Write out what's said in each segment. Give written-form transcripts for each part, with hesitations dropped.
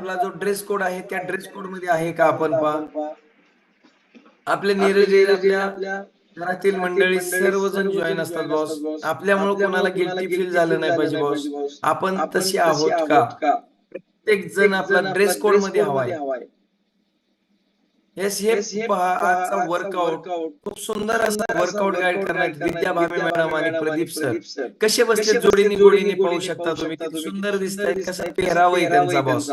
आपला जो dress code आहे त्या ड्रेस कोड मध्ये आहे का आपण पहा. आपले नीरज आपल्या घरातील मंडळी सर्वजण जॉईन असतात बॉस. आपल्यामुळे कोणाला गिल्टी फील झालं नाही पाहिजे बॉस. आपण तसे आहोत का. प्रत्येक जण आपला ड्रेस कोड मध्ये हवाय. हे पहा आजचा वर्कआउट खूप सुंदर असा वर्कआउट गाईड करण्यात विद्या भावे मॅडम आणि प्रदीप सर कसे बसले जोडीने गोडीने पाहू शकता तुम्ही. किती सुंदर दिसतायत. कसा पेहराव आहे त्यांचा बॉस.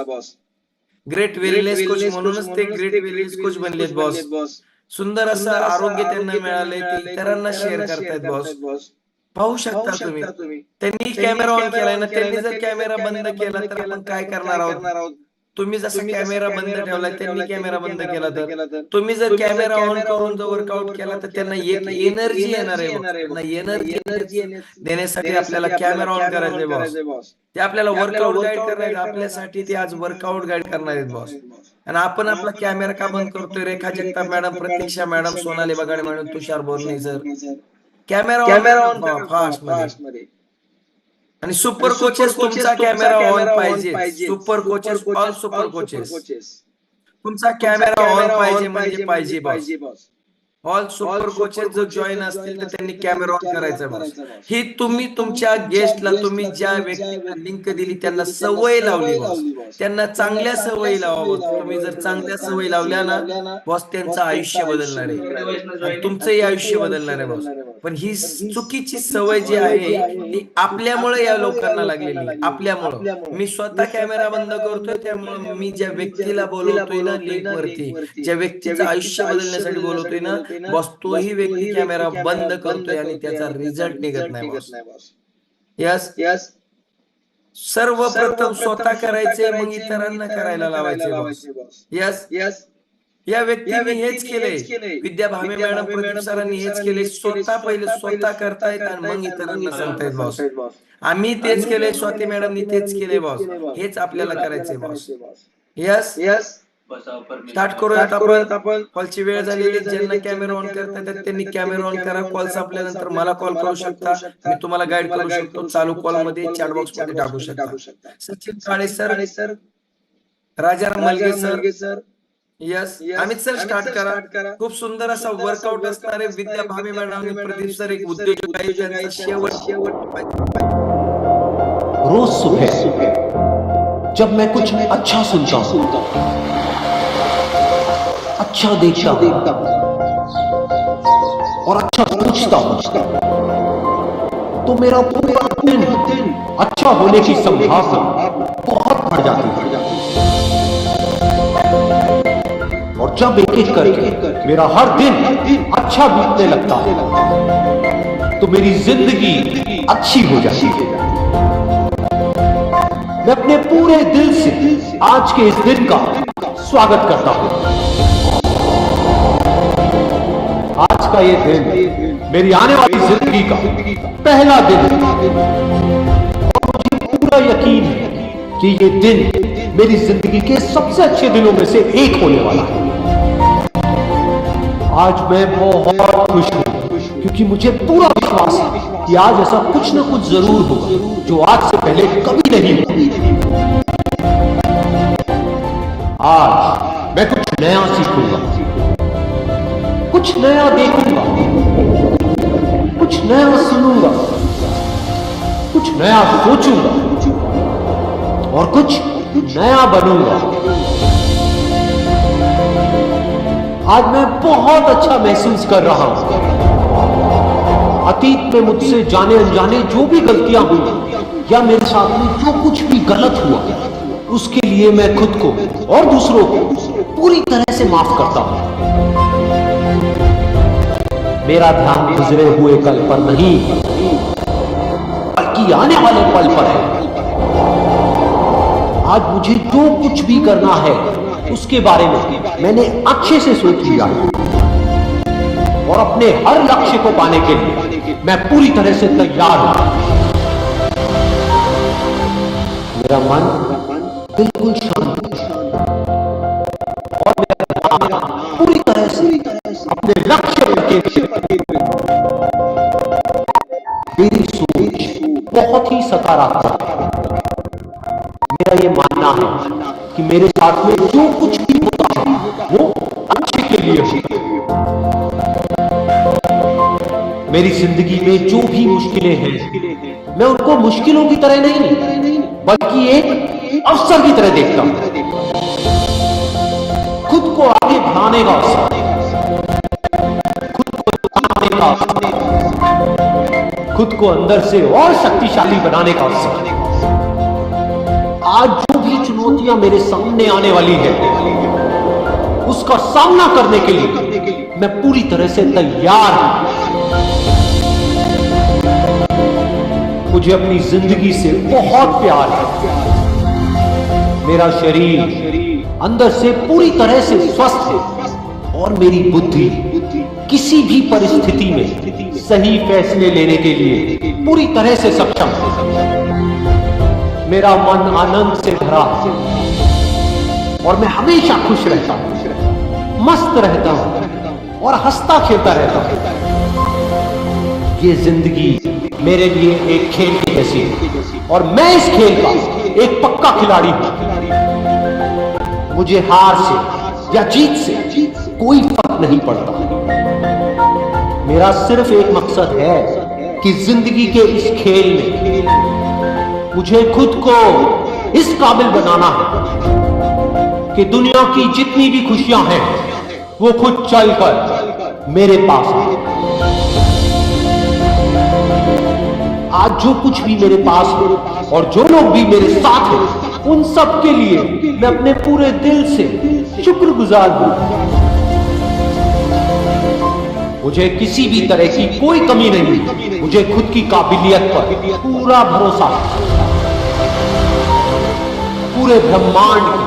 ग्रेट वेलनेस कोच म्हणूनच ते ग्रेट वेलनेस कोच बनलेत बॉस. सुंदर असं आरोग्य त्यांना मिळालंय. ते इतरांना शेअर करतायत बॉस. पाहू शकता तुम्ही. त्यांनी कॅमेरा ऑन केलाय ना. त्यांनी जर कॅमेरा बंद केला तर आपण काय करणार आहोत. तुम्ही जसा कॅमेरा बंद ठेवला त्यांनी कॅमेरा बंद केला तर तुम्ही जर कॅमेरा ऑन करून जर वर्कआउट केला तर त्यांना एक एनर्जी येणार आहे बॉस. त्यांना एनर्जी देण्यासाठी आपल्याला कॅमेरा ऑन करायचंय बॉस. ते आपल्याला वर्कआउट गाईड करणार. आपल्यासाठी ते आज वर्कआउट गाईड करणार आहेत बॉस. आणि आपण आपला कॅमेरा का बंद करतोय. Rekha Jagtap madam, Pratiksha madam, Sonali Bagade madam, Tushar Borane sir. Camera on करा फास्ट मध्ये. आणि सुपर कोचेस तुमचा कॅमेरा ऑन पाहिजे. Super coaches, all super coaches तुमचा कॅमेरा ऑन पाहिजे म्हणजे पाहिजे बॉस. ऑल सुपर कोचेस जो जॉईन असतील तर त्यांनी कॅमेरा ऑन करायचा बॉस. ही तुम्ही तुमच्या गेस्टला तुम्ही ज्या व्यक्तीला लिंक दिली त्यांना सवय लावली बॉस. त्यांना चांगल्या सवयी लावा बॉस. तुम्ही जर चांगल्या सवयी लावल्या ना बॉस त्यांचं आयुष्य बदलणार आहे आणि तुमचंही आयुष्य बदलणार आहे बॉस. पण ही चुकीची सवय जी आहे ती आपल्यामुळे या लोकांना लागलेली. आपल्यामुळं मी स्वतः कॅमेरा बंद करतोय. त्यामुळे मी ज्या व्यक्तीला बोलवतोय ना लिंक वरती, ज्या व्यक्तीचं आयुष्य बदलण्यासाठी बोलवतोय ना बॉस, तोही व्यक्ती कॅमेरा बंद करतोय आणि त्याचा रिझल्ट निघत नाही बॉस. यस. सर्वप्रथम स्वतः करायचे मग इतरांना करायला लावायचे बॉस. यस. या व्यक्तीने हेच केलंय. विद्या भावे मॅडम, प्रदीप सरांनी हेच केलंय. पहिले स्वतः करतायत आणि मग इतरांना सांगतायत बॉस. आम्ही तेच केलंय. स्वाती मॅडमनी तेच केलंय बॉस. हेच आपल्याला करायचंय बॉस. यस. स्टार्ट करूयात आपण. कॉलची वेळ झालेली. ज्यांना कॅमेरा ऑन करता येतात त्यांनी कॅमेरा ऑन करा. कॉल संपल्यानंतर मला कॉल करू शकता. मी तुम्हाला गाईड करू शकतो. चालू कॉल मध्ये चॅट बॉक्स मध्ये टाकू शकता. Sachin Kale sir, Rajaram Malge sir. Yes. Amit sir start करा. खूप सुंदर असा वर्कआउट असणार आहे. विद्या भावे मॅडम आणि प्रदीप सर एक उद्योजक आहेत. त्यांचा शेवट रोज सुबह जब मैं कुछ अच्छा सुनता हूं, अच्छा देखता हूं और अच्छा सोचता हूं तो मेरा पूरा दिन अच्छा होने की संभावना बहुत बढ़ जाती है। और जब एक एक करके मेरा हर दिन अच्छा बीतने लगता है तो मेरी जिंदगी अच्छी हो जाती है। मैं अपने पूरे दिल से आज के इस दिन का स्वागत करता हूं। आज का ये दिन मेरी आने वाली जिंदगी का पहला दिन है और मुझे पूरा यकीन है कि ये दिन मेरी जिंदगी के सबसे अच्छे दिनों में से एक होने वाला है। आज मैं बहुत खुश हूं क्योंकि मुझे पूरा विश्वास है कि आज ऐसा कुछ ना कुछ जरूर होगा जो आज से पहले कभी नहीं हुआ। आज मैं कुछ नया सीखूंगा, कुछ नया देखूंगा, कुछ नया सुनूंगा, कुछ नया सोचूंगा और कुछ नया बनूंगा। आज मैं बहुत अच्छा महसूस कर रहा हूं। अतीत में मुझसे जाने अनजाने जो भी गलतियां हुई या मेरे साथ में जो कुछ भी गलत हुआ उसके लिए मैं खुद को और दूसरों को पूरी तरह से माफ करता हूं। मेरा ध्यान गुजरे हुए कल पर नहीं बल्कि आने वाले पल पर है। आज मुझे जो कुछ भी करना है उसके बारे में मैंने अच्छे से सोच लिया है और अपने हर लक्ष्य को पाने के लिए मैं पूरी तरह से तैयार हूं। मेरा मन बिल्कुल शांत और मेरा ध्यान पूरी तरह से अपने लक्ष्य पर केंद्रित। मेरी सोच बहुत ही सकारात्मक है। मेरा ये मानना है कि मेरे साथ में जो कुछ भी होता है वो अच्छे के लिए होता है। मेरी जिंदगी में जो भी मुश्किलें हैं मैं उनको मुश्किलों की तरह नहीं बल्कि एक अवसर की तरह देखता हूं। खुद को आगे बढ़ाने का अवसर, खुद को बनाने का अवसर, खुद को अंदर से और शक्तिशाली बनाने का अवसर। आज जो भी चुनौतियां मेरे सामने आने वाली है उसका सामना करने के लिए मैं पूरी तरह से तैयार हूं। मुझे अपनी जिंदगी से बहुत प्यार है। मेरा शरीर अंदर से पूरी तरह से स्वस्थ है और मेरी बुद्धि किसी भी परिस्थिति में सही फैसले लेने के लिए पूरी तरह से सक्षम है। मेरा मन आनंद से भरा है और मैं हमेशा खुश रहता हूं, मस्त रहता हूं और हंसता खेलता रहता हूं। ये जिंदगी मेरे लिए एक खेल की जैसी है और मैं इस खेल का एक पक्का खिलाड़ी हूं। मुझे हार से या जीत से कोई फर्क नहीं पड़ता। मेरा सिर्फ एक मकसद है कि जिंदगी के इस खेल में मुझे खुद को इस काबिल बनाना है कि दुनिया की जितनी भी खुशियां हैं वो खुद चलकर मेरे पास है। आज जो कुछ भी मेरे पास है और जो लोग भी मेरे साथ हैं उन सब के लिए मैं अपने पूरे दिल से शुक्रगुजार हूं। मुझे किसी भी तरह की कोई कमी नहीं, मुझे खुद की काबिलियत पर पूरा भरोसा है। पूरे ब्रह्मांड की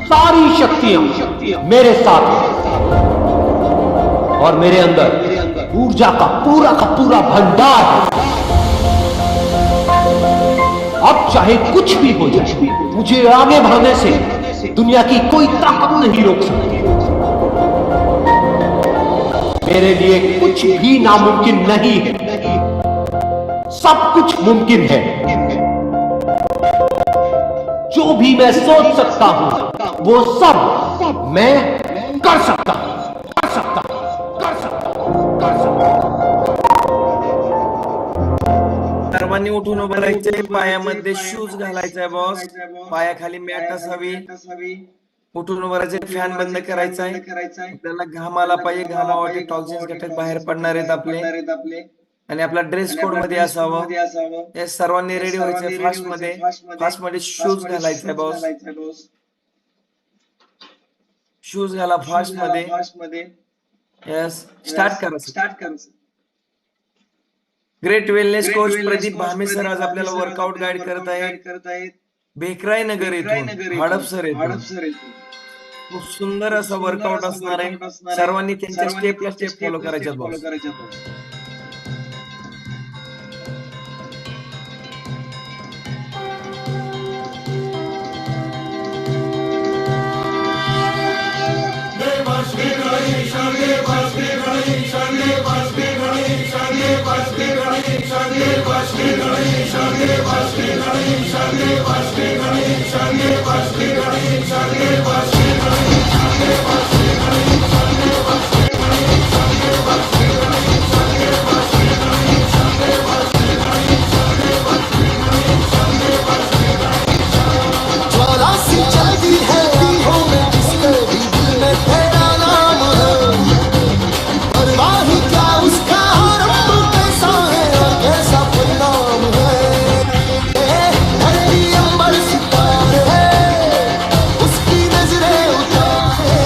सारी शक्तियां मेरे साथ हैं और मेरे अंदर ऊर्जा का पूरा भंडार है। अब चाहे कुछ भी हो जाए मुझे आगे बढ़ने से दुनिया की कोई ताकत नहीं रोक सकती। मेरे लिए कुछ भी नामुमकिन नहीं है, सब कुछ मुमकिन है। जो भी मैं सोच सकता हूं वो सब मैं कर सकता हूं। सर्वांनी उठून उभं राहायचंय, पायामध्ये शूज घालायचाय बॉस, पायाखाली मॅट असावी, उठून उभं राहायचंय, फॅन बंद करायचाय, आपल्याला घामाला पाहिजे, घामावाटे टॉक्सिन्स घटक बाहेर पडणार आहेत आपले आणि आपला ड्रेस कोड मध्ये असावं। या सर्वांनी रेडी व्हायचंय, फास्ट मध्ये शूज घालायचाय बॉस, शूज घाला फास्ट मध्ये। यस, स्टार्ट करा। Great wellness coach Pradeep Bhame sir आज आपल्याला वर्कआउट गाईड करत आहेत बेकराई नगर येथून, हडपसर येथून। खूप सुंदर असा वर्कआउट असणार आहे, सर्वांनी त्यांच्या स्टेपला स्टेप फॉलो करायच्या बॉस। धरती अंबर सितारे उसकी नजरें उतारे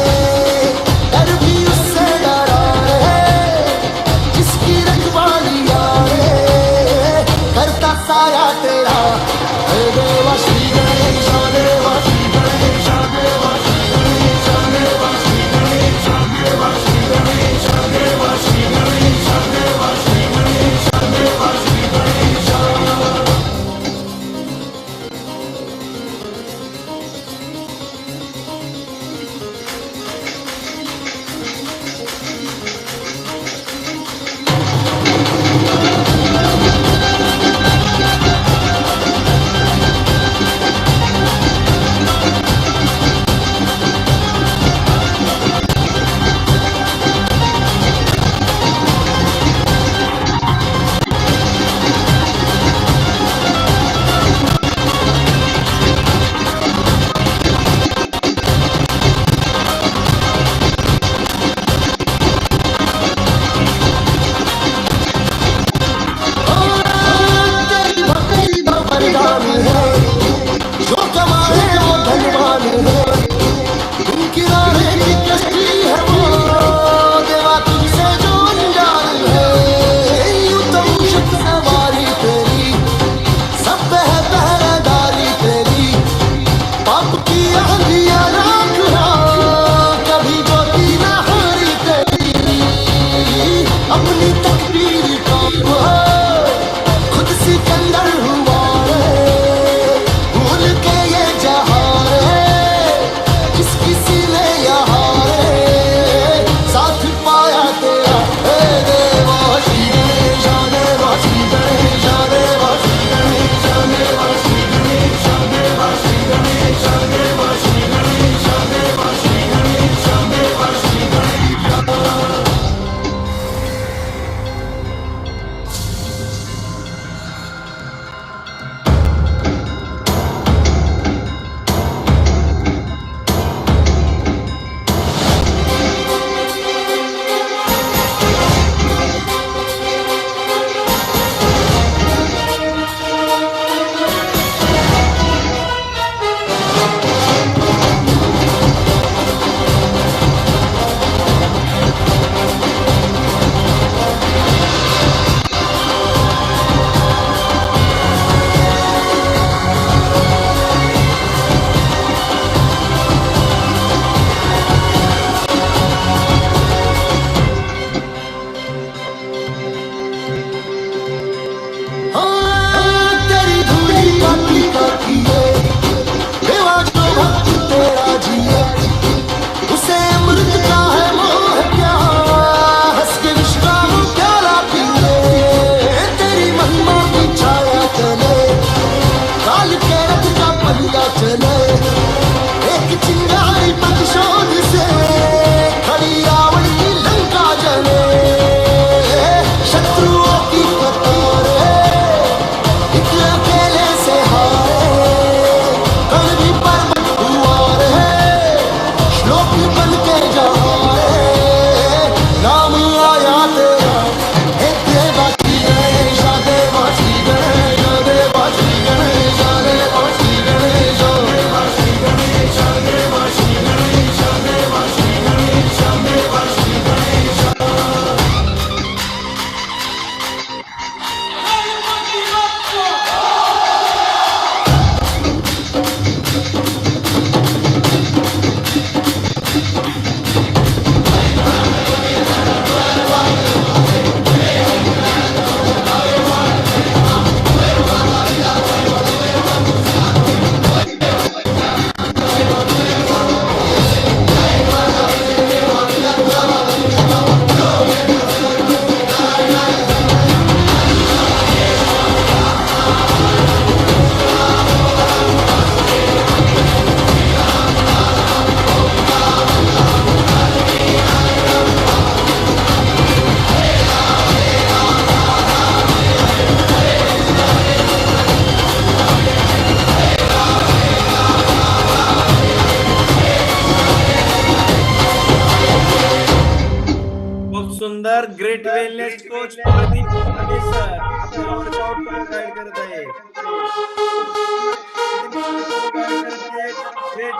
पाप की आंधियां राखना, कभी ज्योति न हारी तेरी, अपनी तकदीर का वो खुद सिकंदर हुआ रे, भूल के ये जहां रे, किस किसी ने यहाँ रे साथ पाया तेरा। हे देवा श्री गणेश देवा श्री गणेश देवा श्री गणेश देवा श्री गणेश देवा श्री गणेश देवा श्री गणेश देवा श्री गणेश देवा श्री गणेश। तेरी धूली काटी काटी है देवा, जो भक्त तेरा जिए उसे अमृत का है मोह क्या, हंस के विश्राम प्याला पिए। तेरी महिमा की छाया चले, काल के रथ का पहिया चले, एक चिंगारी प्रतिशोध से खड़ी रावण की लंका जले, शत्रुओं की कतार एक अकेले से हारे, कल भी पर्वत हुआ रे, श्लोक बन के जहाँ रे नाम आया तेरा। हे देवा श्री गणेश देवा श्री गणेश देवा श्री गणेश देवा श्री गणेश देवा श्री गणेश देवा श्री गणेश देवा श्री गणेश देवा श्री गणेश। खूप सुंदर. Great wellness coach Pradeep Patil sir आपल्याला वर्कआउट करून गाईड करत आहे. ग्रेट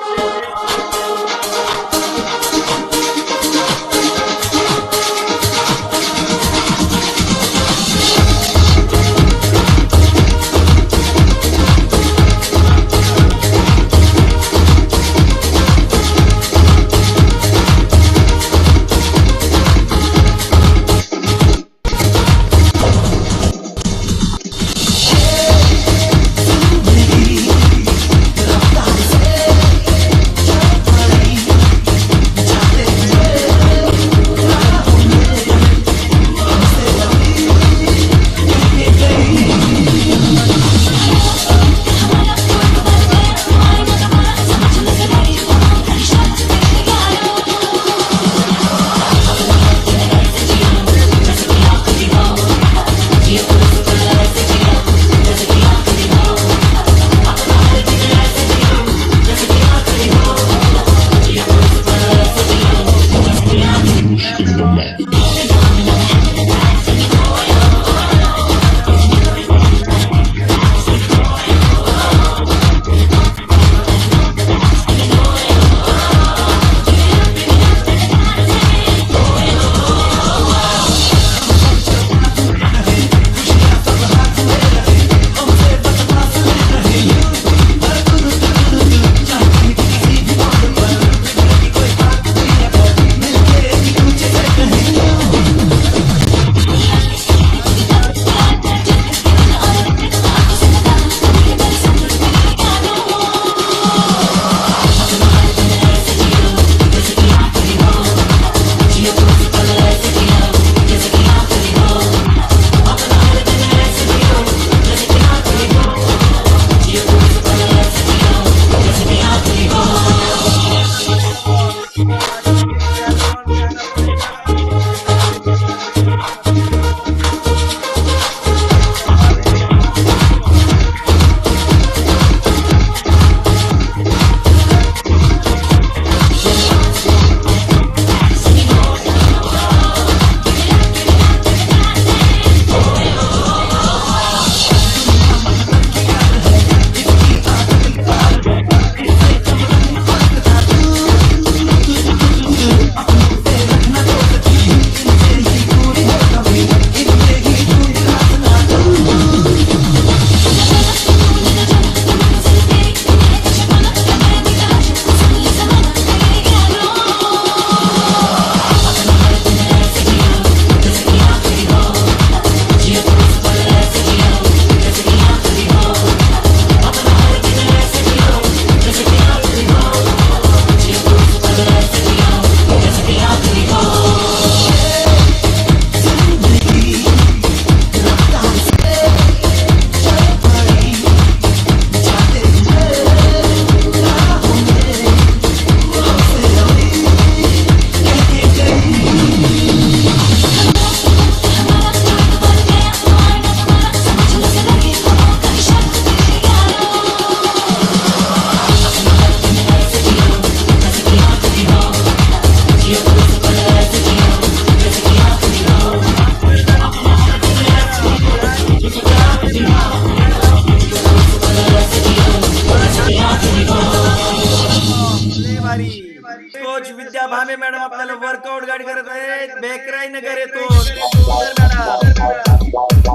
कोच विद्या भामे मॅडम आपल्याला वर्कआउट गाईड करत आहेत बेकराई नगर येतो सुंदर मॅडम.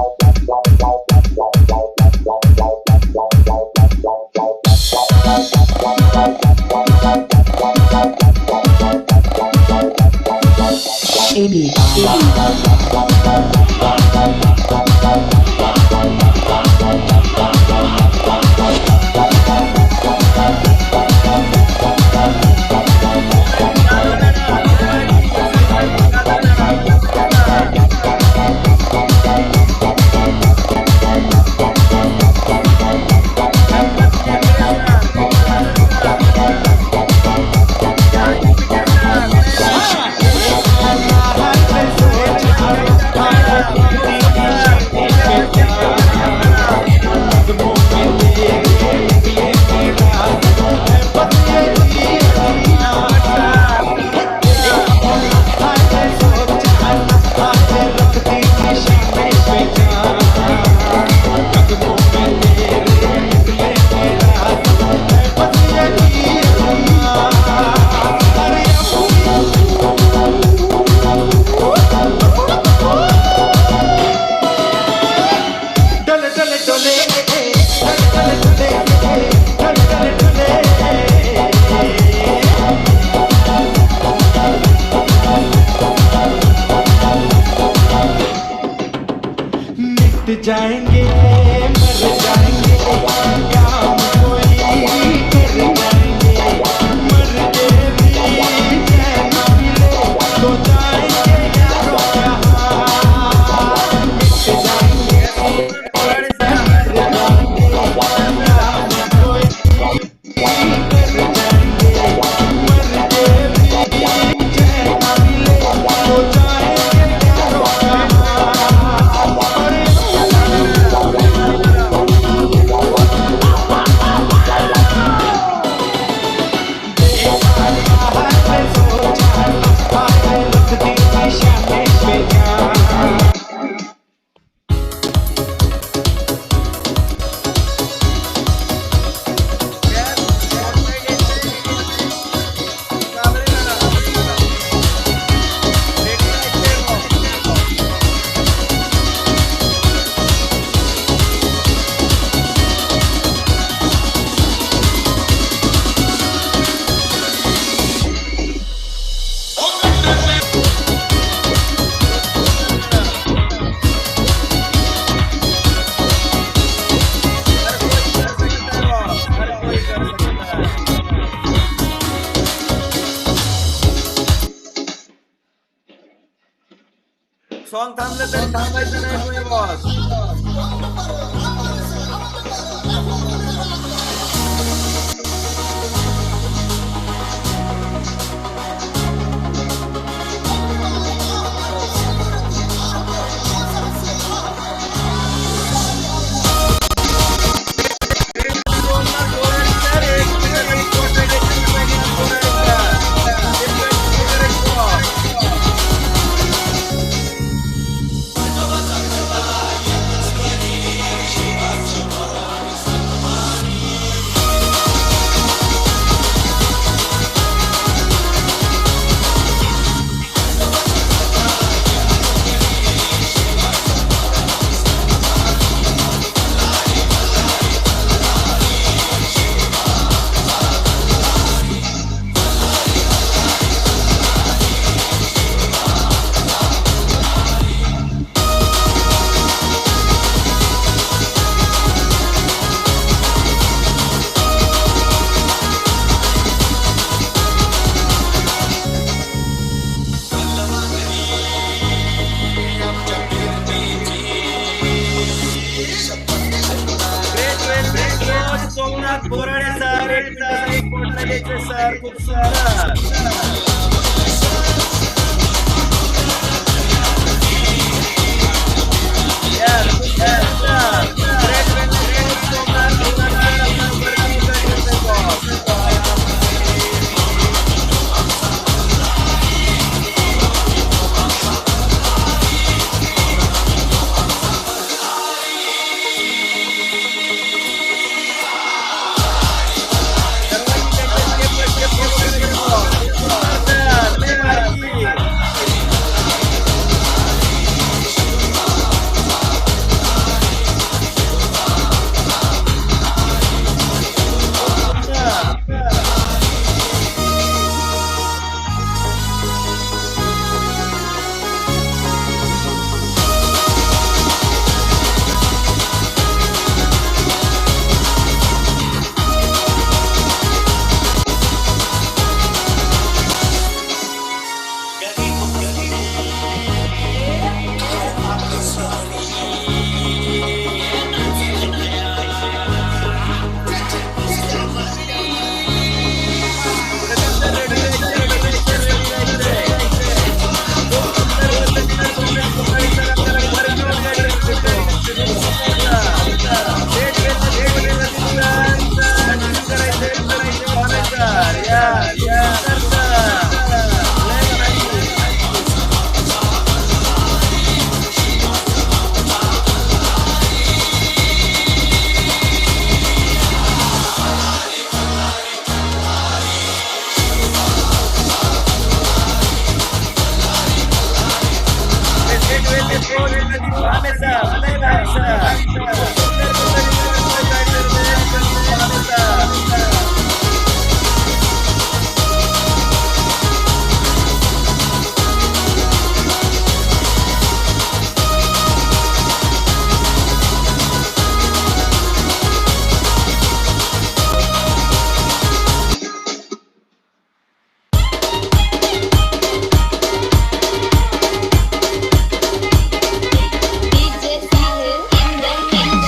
जाएंगे मर जाएंगे काम कोई कर जाएंगे मर के भी चैन न मिले तो जाएंगे यारों यहाँ मिट जाएंगे मर जाएंगे काम कोई कर जाएंगे मर के भी चैन न मिले तो जाएंगे यारों यहाँ सॉन्ग थांबलं तरी थांबायचं नाही कोणी boss. Somnath Borade sir sir खूप सारा भामे साहेब लय भारी सर. सुंदर सुंदर गाईड करते भामे साहेब. DJ Sahil in the mix.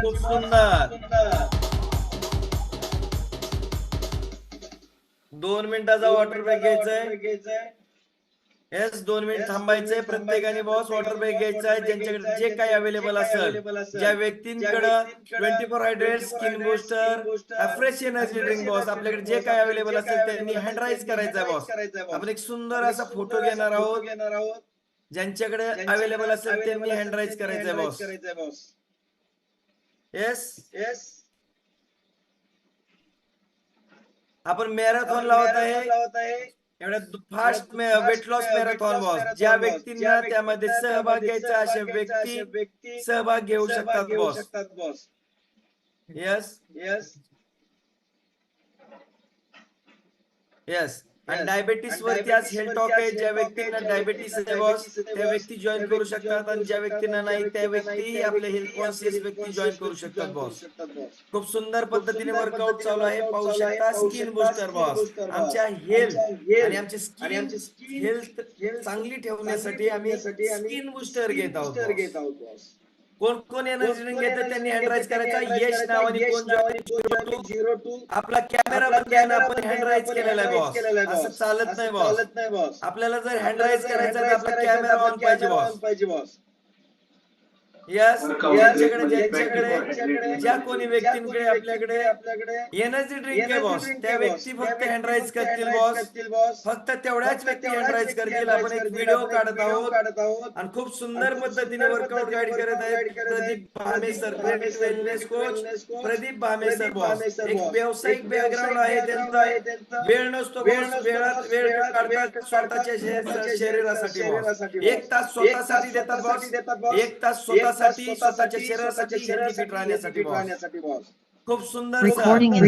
खूप सुंदर. 2 मिनिटाचा वॉटर ब्रेक घ्यायचाय. येस 2 मिनिट थांबायचंय. प्रत्येकाने बॉस वॉटर ब्रेक घ्यायचा आहे. ज्यांच्याकडे जे काही अवेलेबल असेल, ज्या व्यक्तींकडे 24 hydrate skin booster fresh energy drink boss आपल्याकडे जे काही अवेलेबल असेल त्यांनी हँड राईज करायचा बॉस. आपण एक सुंदर असा फोटो घेणार आहोत. ज्यांच्याकडे अवेलेबल असेल त्यांनी हँड राईज करायचा बॉस. येस आपण मॅरेथॉन लावत आहे. एवढ्या fast weight loss marathon boss. ज्या व्यक्तींना त्यामध्ये सहभाग घ्यायचा अशा व्यक्ती सहभाग घेऊ शकतात बॉस. येस आणि डायबेटीस वरती आज हेल्थ टॉक आहे. ज्या व्यक्तींना डायबेटीस आहे बॉस त्या व्यक्ती जॉईन करू शकतात, आणि ज्या व्यक्तींना नाही त्या व्यक्ती आपले हेल्थ कॉन्शियस व्यक्ती जॉईन करू शकतात बॉस. खूप सुंदर पद्धतीने वर्कआउट चालू आहे, पाहू शकता. स्किन बुस्टर बॉस, आमच्या हेल्थ आणि आमची स्किन हेल्थ चांगली ठेवण्यासाठी आम्ही स्किन बुस्टर घेत आहोत बॉस. कोण कोण एनर्जी ड्रिंक घेतं त्यांनी हँड राईज करायचा. यश नावाने कोण जॉईन 02. आपला कॅमेरा बंद आहे ना, आपण हँड राईज केलेला आहे बॉस. असं चालत नाही बॉस. आपल्याला जर हँड राईज करायचा तर आपला कॅमेरा ऑन पाहिजे बॉस. यस, ज्यांच्याकडे ज्या कोणी व्यक्तींकडे आपल्याकडे एनर्जी ड्रिंक आहे बॉस त्या व्यक्ती फक्त हँड राईज करतील बॉस. फक्त तेवढ्याच व्यक्ती हँड राईज करतील. आपण एक व्हिडिओ काढत आहोत आणि खूप सुंदर पद्धतीने वर्कआउट गाईड करत आहेत Pradeep Bhame sir, credit wellness coach Pradeep Bhame sir boss. एक व्यावसायिक बॅकग्राऊंड आहे त्यांचा. वेळ नसतो बॉस, वेळ काढतात स्वतःच्या शरीरासाठी बॉस. 1 तास स्वतःसाठी देतात बॉस. 1 तास स्वतःसाठी, स्वतःच्या शरीरासाठी, हेल्दी फिट राहण्यासाठी बॉस. खूप सुंदर Recording in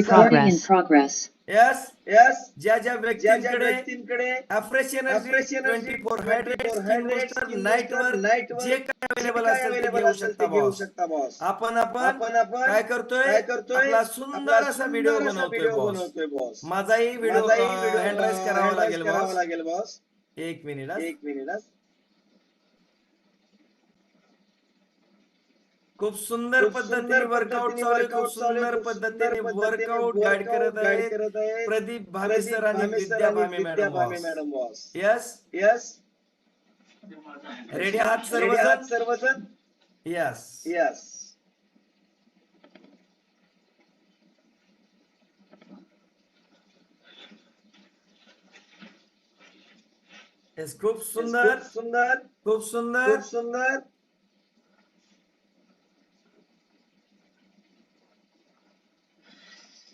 progress. यस, ज्या व्यक्तींकडे fresh energy 24 hydrate skin booster night वर जे काय अवेलेबल असेल ते घेऊ शकता बॉस. आपण काय करतोय, आपला सुंदर असा व्हिडिओ बनवतोय बॉस. माझाही व्हिडिओ हँड राईज करावा लागेल बॉस. 1 मिनिट. खूप सुंदर पद्धतीने वर्कआउट चालू आहे. खूप सुंदर पद्धतीने वर्कआउट गाईड करत आहेत प्रदीप भामे सर आणि विद्या भामे मॅडम बॉस. यस, रेडी आहात सर्वजण? यस. खूप सुंदर. खूप सुंदर सर.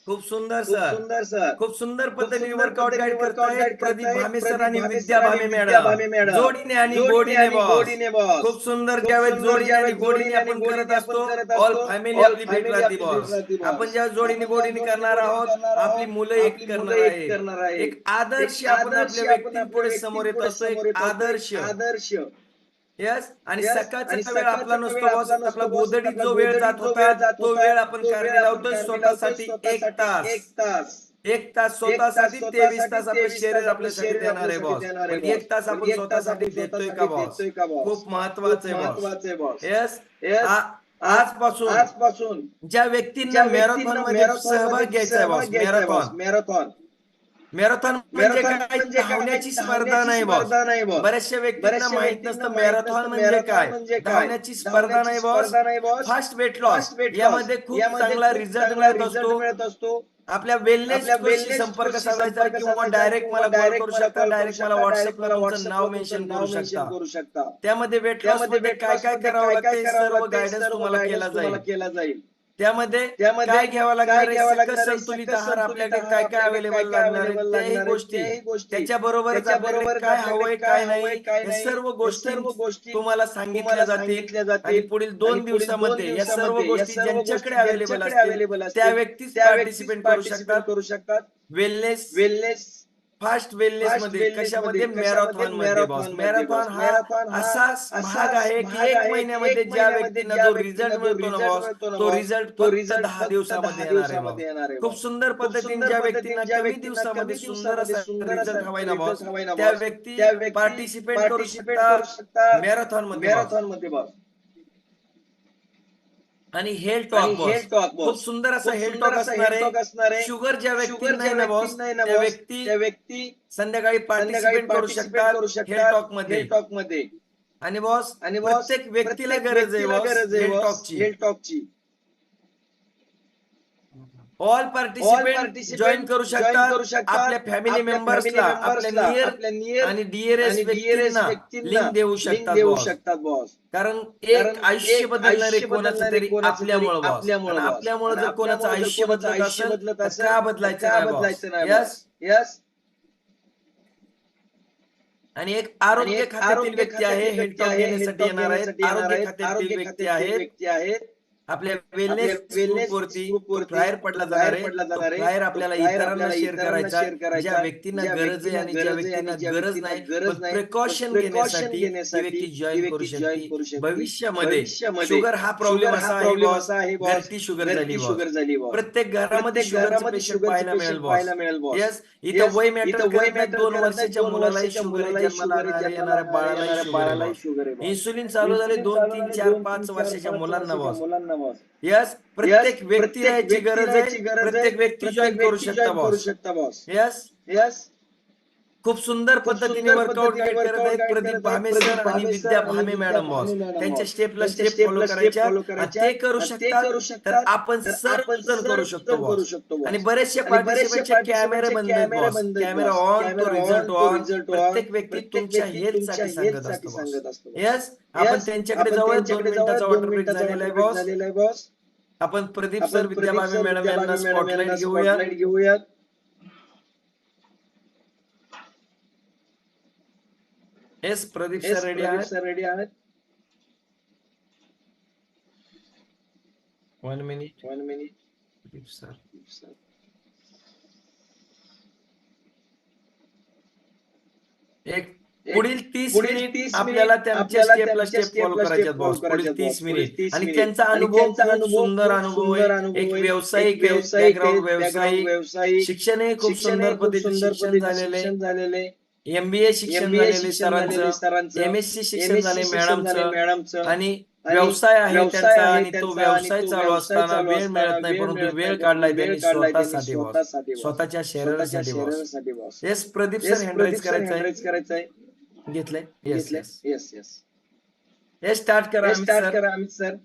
खूप सुंदर पद्धतीने वर्कआउट गाईड करतायत प्रदीप भामे सर आणि विद्या भामे मॅडम. जोडीने आणि गोडीने बॉस. खूप सुंदर. ज्यावेळेस जोडीने आणि गोडीने आपण करत असतो ऑल फॅमिली आपली फिट राहते बॉस. आपण ज्या जोडीने गोडीने करणार आहोत आपली मुलं एक करणार आहे. एक आदर्श आपण आपल्या व्यक्तींपुढे समोर येत असतो. एक आदर्श. यस, आणि सकाळचा वेळ आपला नसतो बॉस. आपला गोधडीत जो वेळ जात होता तो वेळ आपण कारणी लावतोय स्वतःसाठी. 1 तास स्वतःसाठी, 23 तास आपलं शरीर आपल्यासाठी देणार आहे बॉस. 1 तास आपण स्वतःसाठी देतोय का बॉस? खूप महत्वाचं आहे बॉस. यस, आजपासून ज्या व्यक्तींना मॅरेथॉन मध्ये सहभाग घ्यायचा आहे बॉस. मॅरेथॉन म्हणजे काय? धावण्याची स्पर्धा नाही बॉस. बऱ्याचशा व्यक्तींना माहित नसतं मॅरेथॉन म्हणजे काय. धावण्याची स्पर्धा नाही बॉस. फास्ट वेट लॉस यामध्ये खूप चांगला रिझल्ट मिळत असतो. आपल्या वेलनेस कोचशी संपर्क साधायचा किंवा डायरेक्ट मला कॉल करू शकता. डायरेक्ट मला व्हॉट्सअपला तुमचं नाव मेन्शन करू शकता. त्यामध्ये वेट लॉस मध्ये काय काय करावं लागतं सर्व गायडन्स तुम्हाला केला जाईल. त्यामध्ये काय घ्यावं लागणार आहे, सकस संतुलित आहार आपल्याकडे काय काय अवेलेबल लागणार आहे त्याही गोष्टी, त्याच्याबरोबर आपल्याकडे काय हवंय काय नाही या सर्व गोष्टी तुम्हाला सांगितल्या जातील. आणि पुढील 2 दिवसामध्ये या सर्व गोष्टी ज्यांच्याकडे अवेलेबल असतील त्या व्यक्तीच पार्टिसिपेट करू शकतात. वेलनेस फास्ट वेलनेस मध्ये कशामध्ये? मॅरेथॉन मध्ये बॉस. मॅरेथॉन हा असा भाग आहे की 1 महिन्यामध्ये ज्या व्यक्तींना जो रिझल्ट मिळतो ना बॉस तो रिझल्ट फक्त 10 दिवसामध्ये येणार आहे. खूप सुंदर पद्धतीने ज्या व्यक्तींना कमी दिवसामध्ये सुंदर असा रिझल्ट हवाय ना बॉस त्या व्यक्ती पार्टिसिपेट करू शकतात मॅरेथॉन मध्ये बॉस. आणि हेल्थ टॉक बॉस खूप सुंदर असं हेल्थ टॉक असणार आहे. शुगर ज्या व्यक्तींना नाही ना बॉस त्या व्यक्ती संध्याकाळी पार्टिसिपेट करू शकतात हेल्थ टॉक मध्ये. आणि बॉस प्रत्येक व्यक्तीला गरज आहे बॉस हेल्थ टॉकची. ऑल पार्टिसिपेंट जॉईन करू शकतात. आपल्या फॅमिली मेंबर्सला आपल्या नियर आणि डिअरेस्ट व्यक्तींना लिंक देऊ शकतात बॉस. कारण एक आयुष्य बदलणार आहे कोणाचं तरी आपल्यामुळे बॉस. आणि आपल्यामुळे जर कोणाचं आयुष्य बदलत असेल तर का बदलायचं नाही बॉस. आणि एक आरोग्य खात्यातील व्यक्ती आहे हेल्थ टॉक घेण्यासाठी येणार आहेत. आरोग्य खात्यातील व्यक्ती आहेत आपल्या वेलनेस ग्रुपवरती फ्लायर पडला जाणार आहे. तो फ्लायर आपल्याला इतरांना शेअर करायचा आहे. ज्या व्यक्तींना गरज आहे आणि ज्या व्यक्तींना गरज नाही पण प्रिकॉशन घेण्यासाठी ती व्यक्ती जॉईन करू शकते. भविष्यामध्ये शुगर हा प्रॉब्लेम असा आहे बॉस, घरटी शुगर झाली बॉस. प्रत्येक घरामध्ये शुगरचं पेशंट पाहायला मिळेल बॉस. येस, इथं वय मॅटर करत नाही. 2 वर्षाच्या मुलालाही शुगर आहे, जन्माला येणाऱ्या बाळालाही शुगर आहे. इन्सुलिन चालू झाले 2, 3, 4, 5 वर्षाच्या मुलांना बॉस. यस, प्रत्येक व्यक्ती याची गरज आहे. प्रत्येक व्यक्ती जॉईन करू शकता बॉस. यस, खूप सुंदर पद्धतीने वर्कआउट गाईड करत आहेत प्रदीप भामे सर आणि विद्या भामे मॅडम बॉस. त्यांच्या स्टेपला स्टेप फॉलो करायच्या आणि ते करू शकतात तर आपण सर्वजण करू शकतो बॉस. आणि बरेचसे पार्टिसिपेंटचे कॅमेरे बंद आहेत बॉस. कॅमेरा ऑन तो रिझल्ट ऑन. प्रत्येक व्यक्ती तुमच्या हेल्थसाठी सांगत असतो बॉस. यस, आपण त्यांच्याकडे जाऊया. 2 मिनिटाचा वॉटर ब्रेक झालेला आहे बॉस. आपण प्रदीप सर, विद्या भामे मॅडम यांना स्पॉटलाइट घेऊया. येस, प्रदीप सर रेडी आहेत. 1 मिनिट. प्रदीप सर, एक पुढील 30 मिनिट आपल्याला त्यांच्या स्टेपला स्टेप फॉलो करायचे बॉस. पुढील 30 मिनिट आणि त्यांचा अनुभव खूप सुंदर अनुभव आहे. एक व्यावसायिक बॅकग्राऊंड, व्यावसायिक शिक्षण हे खूप सुंदर पद्धतीने शिक्षण झालेले. MBA शिक्षण झालेले सरांचं, MSc शिक्षण झाले मॅडमचं आणि व्यवसाय आहे त्यांचा. आणि तो व्यवसाय चालू असताना वेळ मिळत नाही, परंतु वेळ काढलाय त्यांनी स्वतःसाठी बॉस, स्वतःच्या शरीरासाठी बॉस. येस, प्रदीप सर हँडराईज करायचंय. घेतलंय. येस, स्टार्ट करा अमित सर.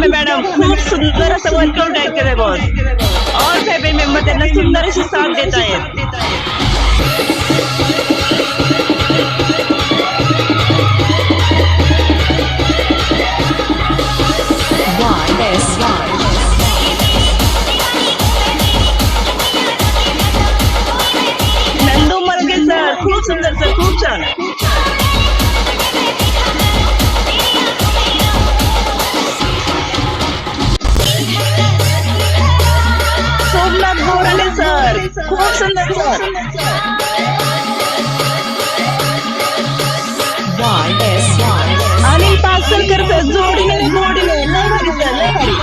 मॅडम खूप सुंदर असं वर्कआउट गाईड केलंय बॉस. ऑल फॅमिली मेंबर त्यांना सुंदर अशी साथ देत आहेत. नंदू मलगे सर खूप सुंदर सर, खूप छान. सोमनाथ बोराले सर खूप सुंदर सर. अनिल पासलकर सर जोडीने गोडीने लय भारी सर, लय भारी.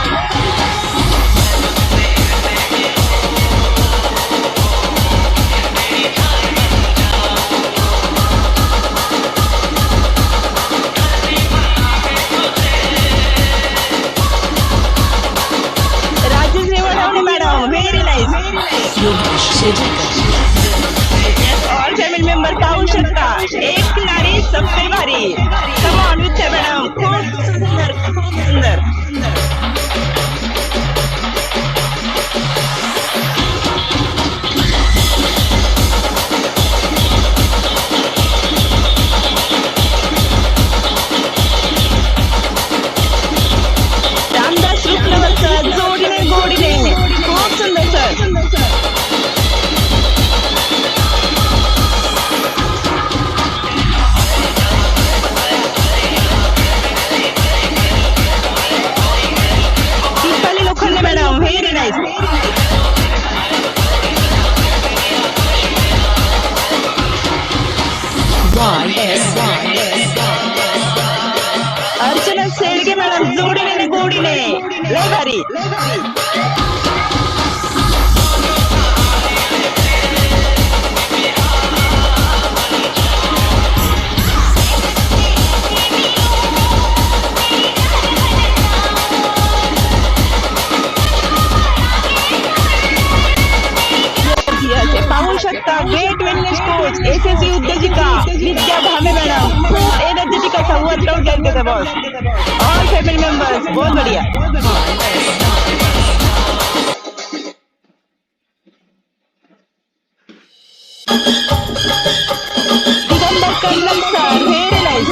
Madam very nice. All family member पाहू शकता, एक नारी सबसे भारी. कम ऑन विद्या मॅडम, खूप सुंदर, खूप सुंदर. रामदास रुपनवर सर जोडीने गोडीने खूप भारी. पाहू शकता ग्रेट वेलनेस कोच यशस्वी उद्योजिका विद्या भावे मॅडम खूप एनर्जेटिक असा वर्कआउट करते थे बॉस. ऑल फॅमिली मेंबर्स बहुत बढ़िया. Digambar colonel sir very nice.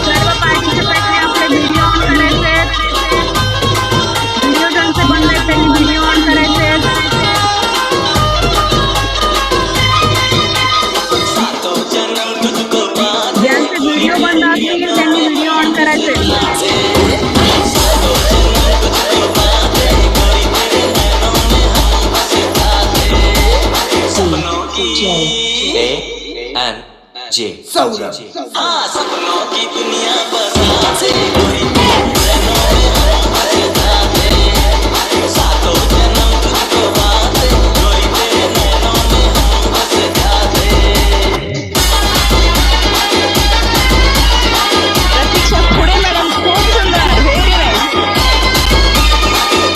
सर्व पार्टिसिपंटने आपले व्हिडिओ ऑन करायचे. व्हिडिओ ज्यांचे बंद आहेत त्यांनी व्हिडिओ ऑन करायचे. ज्यांचे व्हिडिओ बंद असतील त्यांनी व्हिडिओ ऑन करायचे. J. Saurabh. सपनों की दुनिया बसाते कोई सातों जन्म तुझको पाते कोई तेरे नैनों में हम बस जाते. प्रतीक्षा पुढे मॅडम खूप सुंदर व्हेरी नाईस.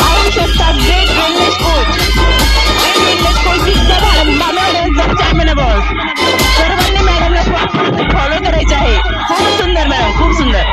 पाहू शकता ग्रेट वेलनेस कोच विद्या भावे चॅम्पियन बॉस. सर्वांनी मॅडमला फॉलो करायचे आहे. खूप सुंदर मॅडम खूप सुंदर.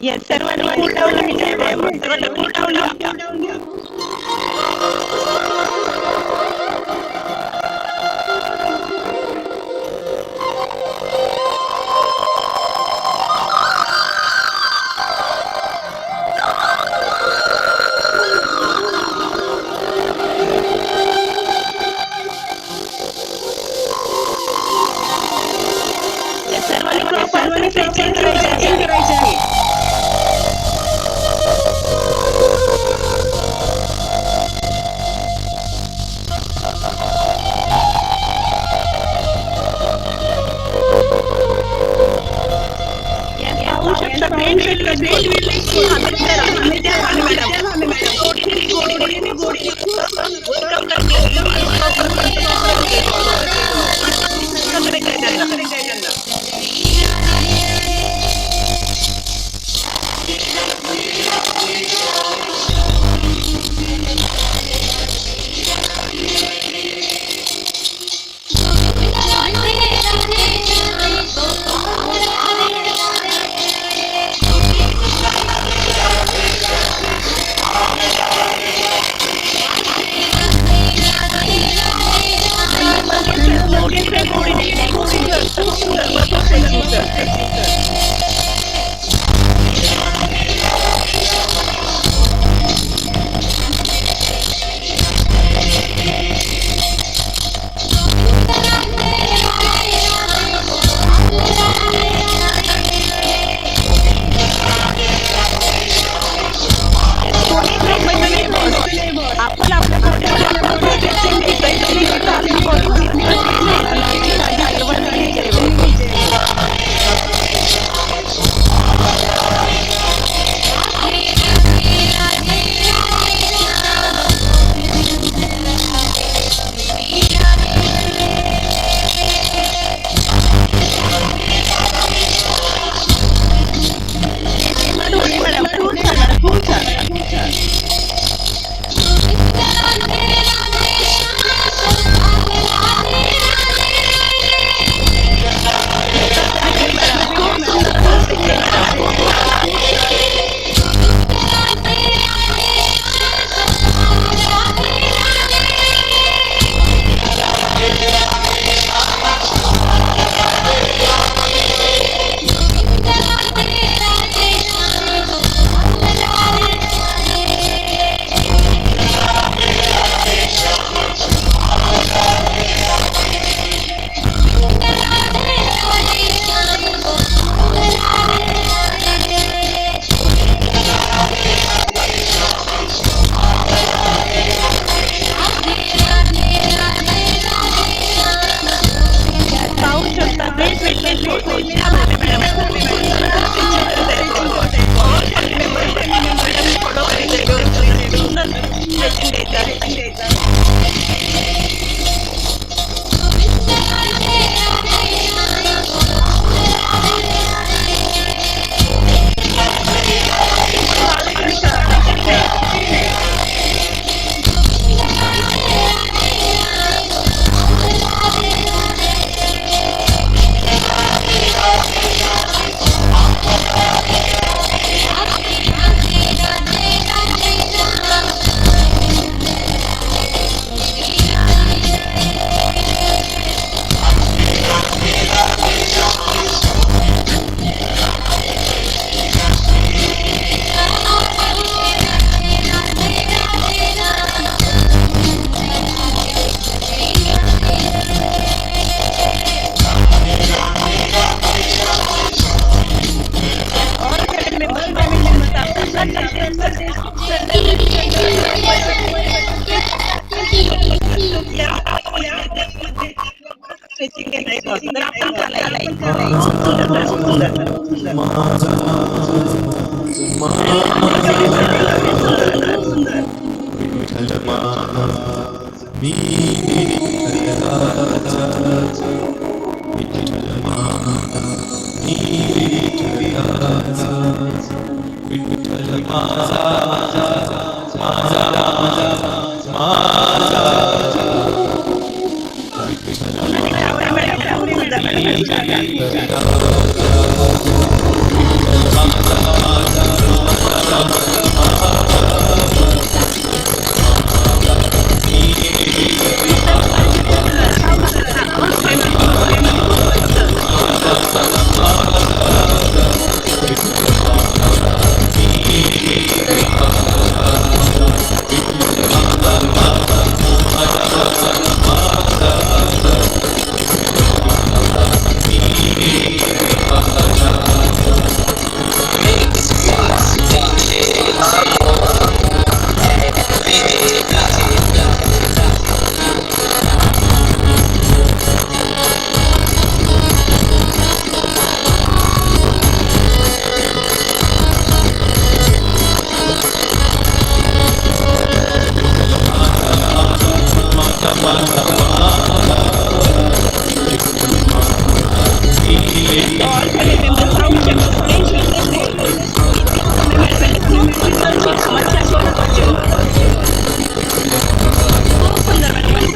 येस सर्वांनी कूल डाऊन सर्वांनी कूल डाऊन घ्या. Yes, सर्वांनी प्रॉपर स्ट्रेचिंग करायचं आहे. पाहू शकता बेल्ट आपण आपल्या माझा All family members पाहू शकता फ्रेंच विलेज मच्छर सोडत होते. खूप सुंदर वाटलं.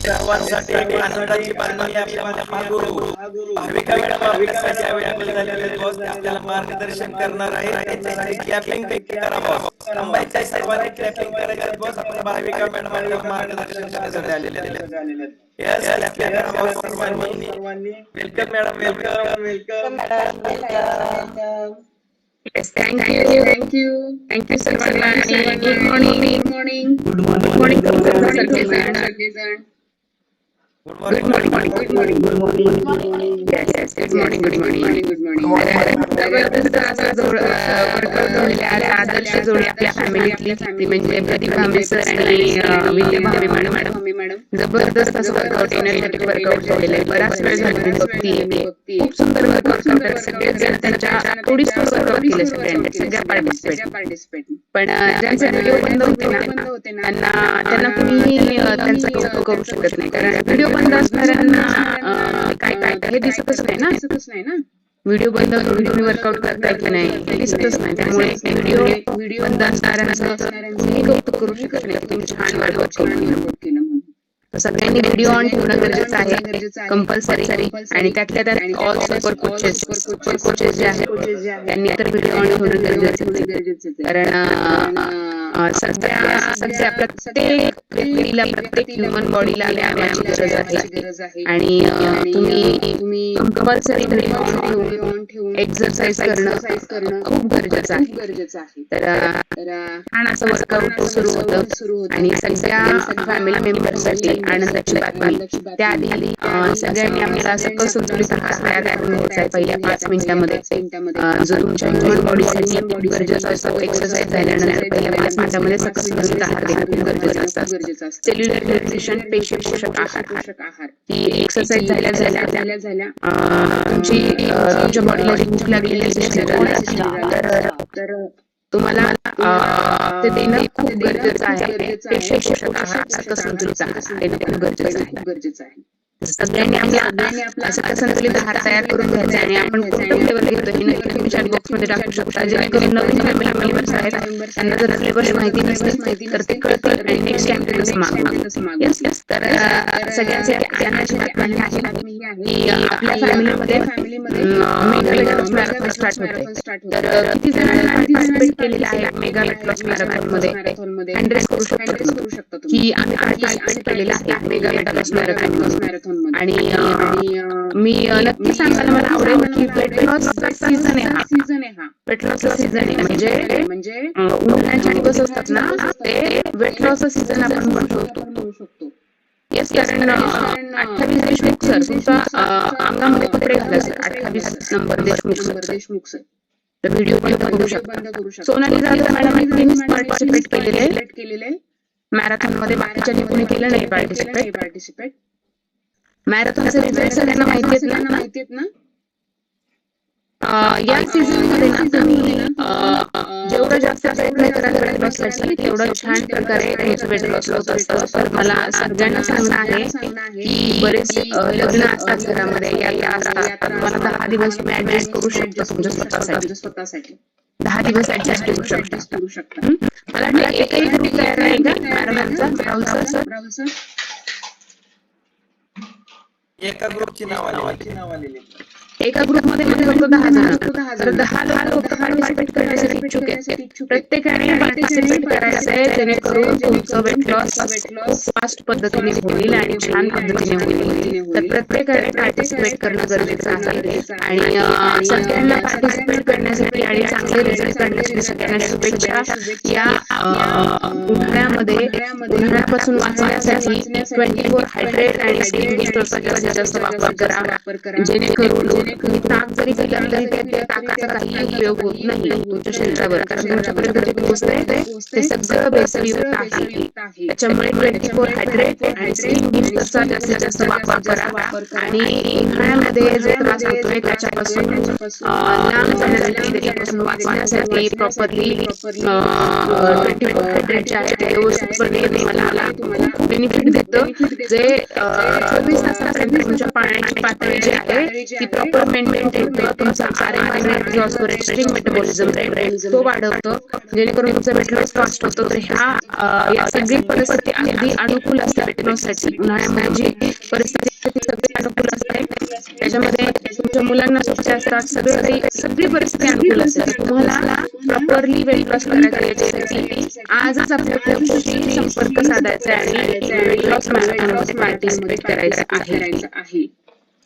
सर्वांसाठी एक आनंदाची बातमी आपल्या महागुरु भाविका मॅडम आपल्यासाठी अवेलेबल झालेले आहेत बॉस. आपल्याला मार्गदर्शन करणार आहे. त्याच्यासाठी क्लॅपिंग करा बॉस. थांबायचं सर्वांनी क्लॅपिंग करायचं बॉस. आपल्या भाविका मॅडम आपल्याला मार्गदर्शन करण्यासाठी आलेले आहेत. यस क्लॅपिंग करा बॉस सर्वांनी. Welcome madam, welcome madam. Yes, thank you सर्वांना. Good morning. Good morning. Good good morning. Morning. Good morning. Good morning. Yes, good morning. Good morning. जबरदस्त असं वर्कआउट झालेलं आहे. आज आदर्श जोडी आपल्या फॅमिलीतली ती म्हणजे प्रदीप भांबे सर आणि विद्या भांबे मॅडम. जबरदस्त असं वर्कआउट, एनर्जेटिक वर्कआउट झालेलं आहे. बराच वेळ झाला मी बघतीये. खूप सुंदर वर्कआउट करतात सगळेजण. त्यांच्या थोडी वर्कआउट केले सगळ्या पार्टिसिपेट. पण ज्यांचे व्हिडिओ बंद होते ना त्यांना कुणीही त्यांचं कौतुक करू शकत नाही, कारण व्हिडिओ बंद असणाऱ्यांना काय हे दिसतच नाही ना. व्हिडिओ बंद करून तुम्ही वर्कआउट करताय की नाही हे दिसतच नाही. त्यामुळे व्हिडिओ बंद असणाऱ्यांचं कुणीही कौतुक करू शकत नाही. तुम्ही छान वर्कआउट केलं. सगळ्यांनी व्हिडिओ ऑन ठेवणं गरजेचं आहे, कंपल्सरी. आणि त्यातल्या त्यात ऑल सुपर कोचेस जे आहेत त्यांनी तर व्हिडिओ ऑन ठेवणं गरजेचं आहे. कारण सध्या प्रत्येक व्यक्तीला, प्रत्येक ह्युमन बॉडीला व्यायामाची गरज आहे. आणि तुम्ही कंपल्सरी व्हिडिओ ऑन ठेवून एक्सरसाइज करणं खूप गरजेचं आहे. तर छान असं वर्कआउट सुरू होतं. आणि सगळ्या फॅमिली मेंबर्ससाठी आनंदाची बातमी, त्याआधी सगळ्यांनी आपल्याला सकल संतुलित आहार तयार करून घ्यायचा आहे पहिल्या 5 मिनिटांमध्ये. जो तुमच्या ह्युमन बॉडीसाठी खूप गरजेचा असतो. एक्सरसाइज झाल्यानंतर पहिल्या 5 मिनिटांमध्ये सकल संतुलित आहार घेणं खूप गरजेचं असतं. सेल्युलर न्यूट्रिशन, पेशी पोषक आहार. ती एक्सरसाइज झाल्या तुमच्या बॉडीला जी भूक लागलेली असते तर तुम्हाला ते देणं खूप गरजेचं आहे. पेशी पोषक आहार, सकल संतुलित आहार देणं खूप गरजेचं आहे. सगळ्यांनी आपला सकल संतुलित आहार तयार करून घ्यायचा आणि आपण कोणतं फ्लेवर घेतो हे नक्की तुम्ही चॅट बॉक्स मध्ये टाकू शकता, जेणेकरून नवीन फॅमिली मेंबर्स आहेत त्यांना जर फ्लेवर्स माहिती नसतील तर ते कळतील आणि नेक्स्ट टाइम ते तसं मागवतील. येस. तर सगळ्यांसाठी आनंदाची बातमी आहे की आपल्या फॅमिलीमध्ये mega weight loss marathon start होते. तर किती जणांनी पार्टिसिपेट केलेलं आहे मेगा वेट लॉस मॅरेथॉन मध्ये? हँड्रेस करू शकता तुम्ही की आम्ही पार्टिसिपेट केलेलं आहे मेगा वेट लॉस मॅरेथॉन. आणि मी नक्की सांगायला मला आवडेल की वेट लॉसचा सीझन आहे हा. वेट लॉसचा सीझन आहे म्हणजे उन्हाळ्याचे दिवस असतात ना, ते वेट लॉसचा सीझन आपण म्हणू शकतो. येस, कारण 28 देशमुख सर तुमचा अंगामध्ये कपडे घाला सर. 28 number Deshmukh sir. तर व्हिडिओ बंद करू शकता. सोनाली जाधव मॅडम पार्टिसिपेट केलेले मॅरेथॉन मध्ये. बाकीच्या कोणी केलं नाही पार्टिसिपेट. मॅरेथॉनचे रिझल्ट सगळ्यांना माहिती आहेत ना. या सीझन मध्ये ना तुम्ही जेवढं जास्त प्रयत्न कराल वेट लॉससाठी तेवढं छान प्रकारे वेट लॉस होत असतं. तर मला सगळ्यांना सांगणं आहे की बरेच लग्न असतात घरामध्ये, या असतात. मला 10 दिवस तुम्ही ऍडजस्ट करू शकता तुमच्या स्वतःसाठी. 10 दिवस ऍडजस्ट करू शकता. मला वाटतं एकही ग्रुप तयार आहे का मॅरेथॉनचा? राहुल सर एका ग्रुपची नाव आलेली. एका ग्रुपमध्ये फक्त 10 जण. तर 10 लोक पार्टिसिपेट करण्यासाठी इच्छुक आहेत. प्रत्येकाने पार्टिसिपेट करायचं आहे, जेणेकरून तुमचं वेट लॉस खूप फास्ट पद्धतीने होईल आणि छान पद्धतीने होईल. तर प्रत्येकाने पार्टिसिपेट करणं गरजेचं आहे. आणि सगळ्यांना पार्टिसिपेट करण्यासाठी आणि चांगले रिझल्ट करण्यासाठी सगळ्यांना शुभेच्छा. या उन्हाळ्यापासून वाचण्यासाठी 24 हायड्रेट आणि स्किन बुस्टरचा जास्तीत जास्त वापर करा, जेणेकरून तुम्ही ताक जरी पिलं तरी त्या ताकाचा काही उपयोग होत नाही तुमच्या शरीरावर, कारण तुमच्यापर्यंत जे पोहोचते ते सगळं भेसळयुक्त आहे. त्याच्यामुळे 24 हायड्रेट आणि स्किन बुस्टरचा जास्तीत जास्त वापर करा. आणि उन्हाळ्यामध्ये जो त्रास होतोय त्याच्यापासून लांब जाण्यासाठी, त्याच्यापासून वाचण्यासाठी प्रॉपरली 24 हायड्रेट जे आहे ते व्यवस्थितपणे तुम्हाला खूप बेनिफिट देतं, जे 24 तासापर्यंत तुमच्या पाण्याची पातळी जी आहे ती प्रॉपर मेंटेन ठेवतं. तुमचा RMI जो असतो रेस्टिंग मेटाबॉलिझम तो वाढवतो, जेणेकरून तुमचा वेट लॉस फास्ट होतो. तर या सगळी परिस्थिती अगदी अनुकूल असते वेट लॉससाठी. उन्हाळ्यामध्ये जी परिस्थिती सगळी अनुकूल असते, त्याच्यामध्ये तुमच्या मुलांना सुट्ट्या असतात, सगळी परिस्थिती अनुकूल असते. तुम्हाला प्रॉपरली वेट लॉस करायचं याच्यासाठी आजच आपल्या कोचशी संपर्क साधायचा आणि वेट लॉस मॅरेथॉनमध्ये पार्टिसिपेट करायचं आहे.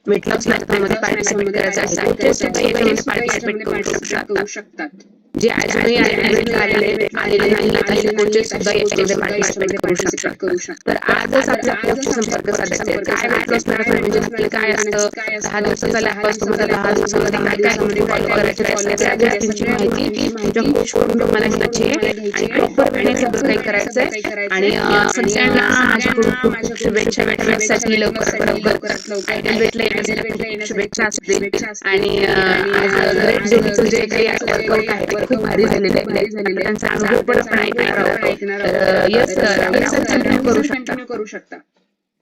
वेट लॉस मॅरेथॉनमध्ये पार्टिसिपेट करायचं आहे. कोचेस सुद्धा याच्यामध्ये पार्टिसिपेट करू शकतात. जे अजूनही ऍडमिट आलेले नाहीत असे कोचेस सुद्धा याच्यामध्ये पार्टिसिपेट करू शकतात. तर आजच आपल्या कोचशी संपर्क साधायचा आहे. काय वेट लॉस मॅरेथॉन म्हणजे नक्की काय असतं, 10 दिवसाचा लॅप असतो, मग 10 दिवसामध्ये काय काय गोष्टी फॉलो करायच्या असतात, त्या गोष्टींची माहिती तुमच्या कोचकडून तुम्हाला घ्यायची आहे आणि प्रॉपर वेळेने सगळं काही करायचंय. आणि सगळ्यांना माझ्याकडून खूप खूप शुभेच्छा वेट लॉससाठी लवकरात लवकर आयडियल वेटला येण्यासाठी शुभेच्छा असतील. आणि आज ग्रेट जोडीचं जे काही वर्कआउट आहे ते खूप भारी झालेलं आहे. तर त्यांचा अनुभव पण आपण ऐकणार आहोत. तर येस सर कंटिन्यू करू शकता.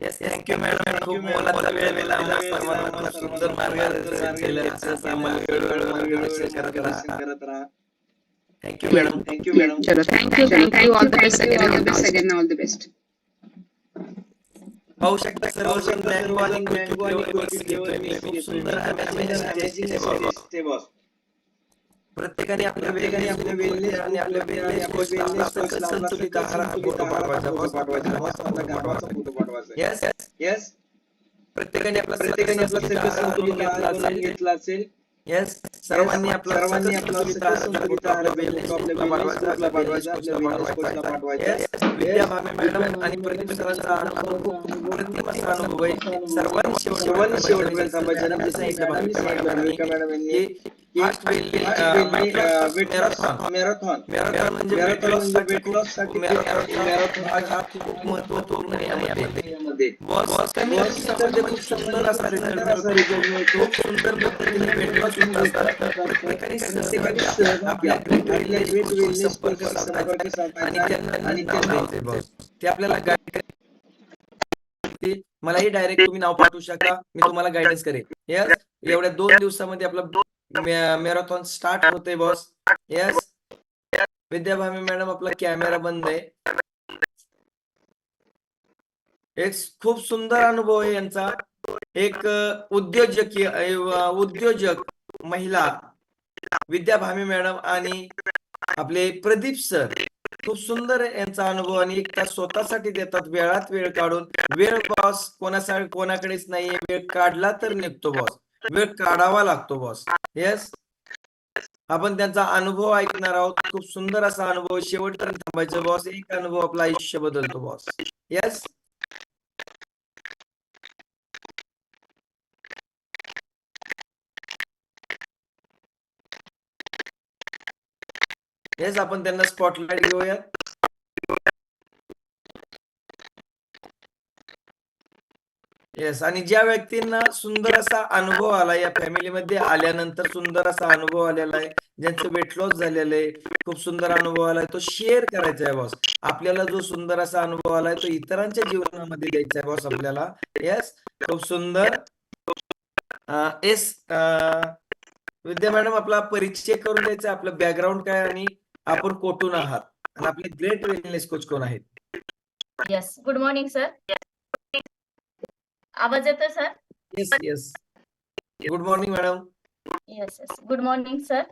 Yes, thank you madam. खूप मोलाचा वेळ दिला आम्हाला सर्वांना. सुंदर मार्गदर्शन केलं. असंच आम्हाला वेळोवेळी मार्गदर्शन करत राहा. Thank you madam. चलो थँक्यू ऑल द बेस्ट सगळ्यांना ऑल द बेस्ट. पाहू शकता सर्वजण मँगो आणि घेतोय मी. खूप सुंदर प्रत्येकाने आपल्या वेगळे आणि आपल्या वेगळे संतुलित आहार हा फोटो पाठवायचा. येस, प्रत्येकाने आपला संतुलित आहार घेतला असेल. येस, सर्वांनी आपला संतुलित आहार विद्या भामे मॅडम आणि प्रदीप सरांचा अनुभव खूप अप्रतिम असा अनुभव आहे. सर्वांनी शेवटपर्यंत थांबायचं. सांगितलं मॅडम यांनी मॅरेथॉन म्हणजे वेट लॉस साठी मॅरेथॉन हा खूप महत्वपूर्ण यामध्ये बॉस कमी दिवसामध्ये खूप सुंदर असा रिझल्ट मिळतो. खूप सुंदर पद्धतीने वेट लॉस होत असतात. प्रत्येकाने आपल्या संपर्क साधायचा आणि त्यांना ते आपल्याला गाईड करते. मलाही डायरेक्ट तुम्ही नाव पाठवू शकता, मी तुम्हाला गायडन्स करेन. यस, एवढ्या 2 दिवसामध्ये आपला मॅरेथॉन स्टार्ट होते बॉस. यस, विद्या भामे मॅडम आपला कॅमेरा बंद आहे. एक खूप सुंदर अनुभव आहे यांचा. एक उद्योजक महिला विद्या भामे मॅडम आणि आपले प्रदीप सर. खूप सुंदर यांचा अनुभव आणि एक तास स्वतःसाठी देतात. वेळात वेळ काढून. वेळ बॉस कोणाकडेच नाहीये. वेळ काढला तर निघतो बॉस. वेळ काढावा लागतो बॉस. येस, आपण त्यांचा अनुभव ऐकणार आहोत. खूप सुंदर असा अनुभव. शेवटपर्यंत थांबायचं बॉस. एक अनुभव आपलं आयुष्य बदलतो बॉस. येस, येस, आपण त्यांना स्पॉटलाइट घेऊया. येस, आणि ज्या व्यक्तींना सुंदर असा अनुभव आला, या फॅमिलीमध्ये आल्यानंतर सुंदर असा अनुभव आलेला आहे, ज्यांचं वेट लॉस झालेलं आहे, खूप सुंदर अनुभव आलाय, तो शेअर करायचा आहे बॉस. आपल्याला जो सुंदर असा अनुभव आलाय तो इतरांच्या जीवनामध्ये द्यायचा आहे बॉस आपल्याला. येस, खूप सुंदर. येस, विद्या मॅडम आपला परिचय करून द्यायचा. आपलं बॅकग्राऊंड काय आणि आपण कुठून आहात आणि आपले ग्रेट वेलनेस कोच कोण आहेत. Yes, good morning sir. आवाज येतोय sir? Yes yes, good morning madam. Yes yes, good morning sir.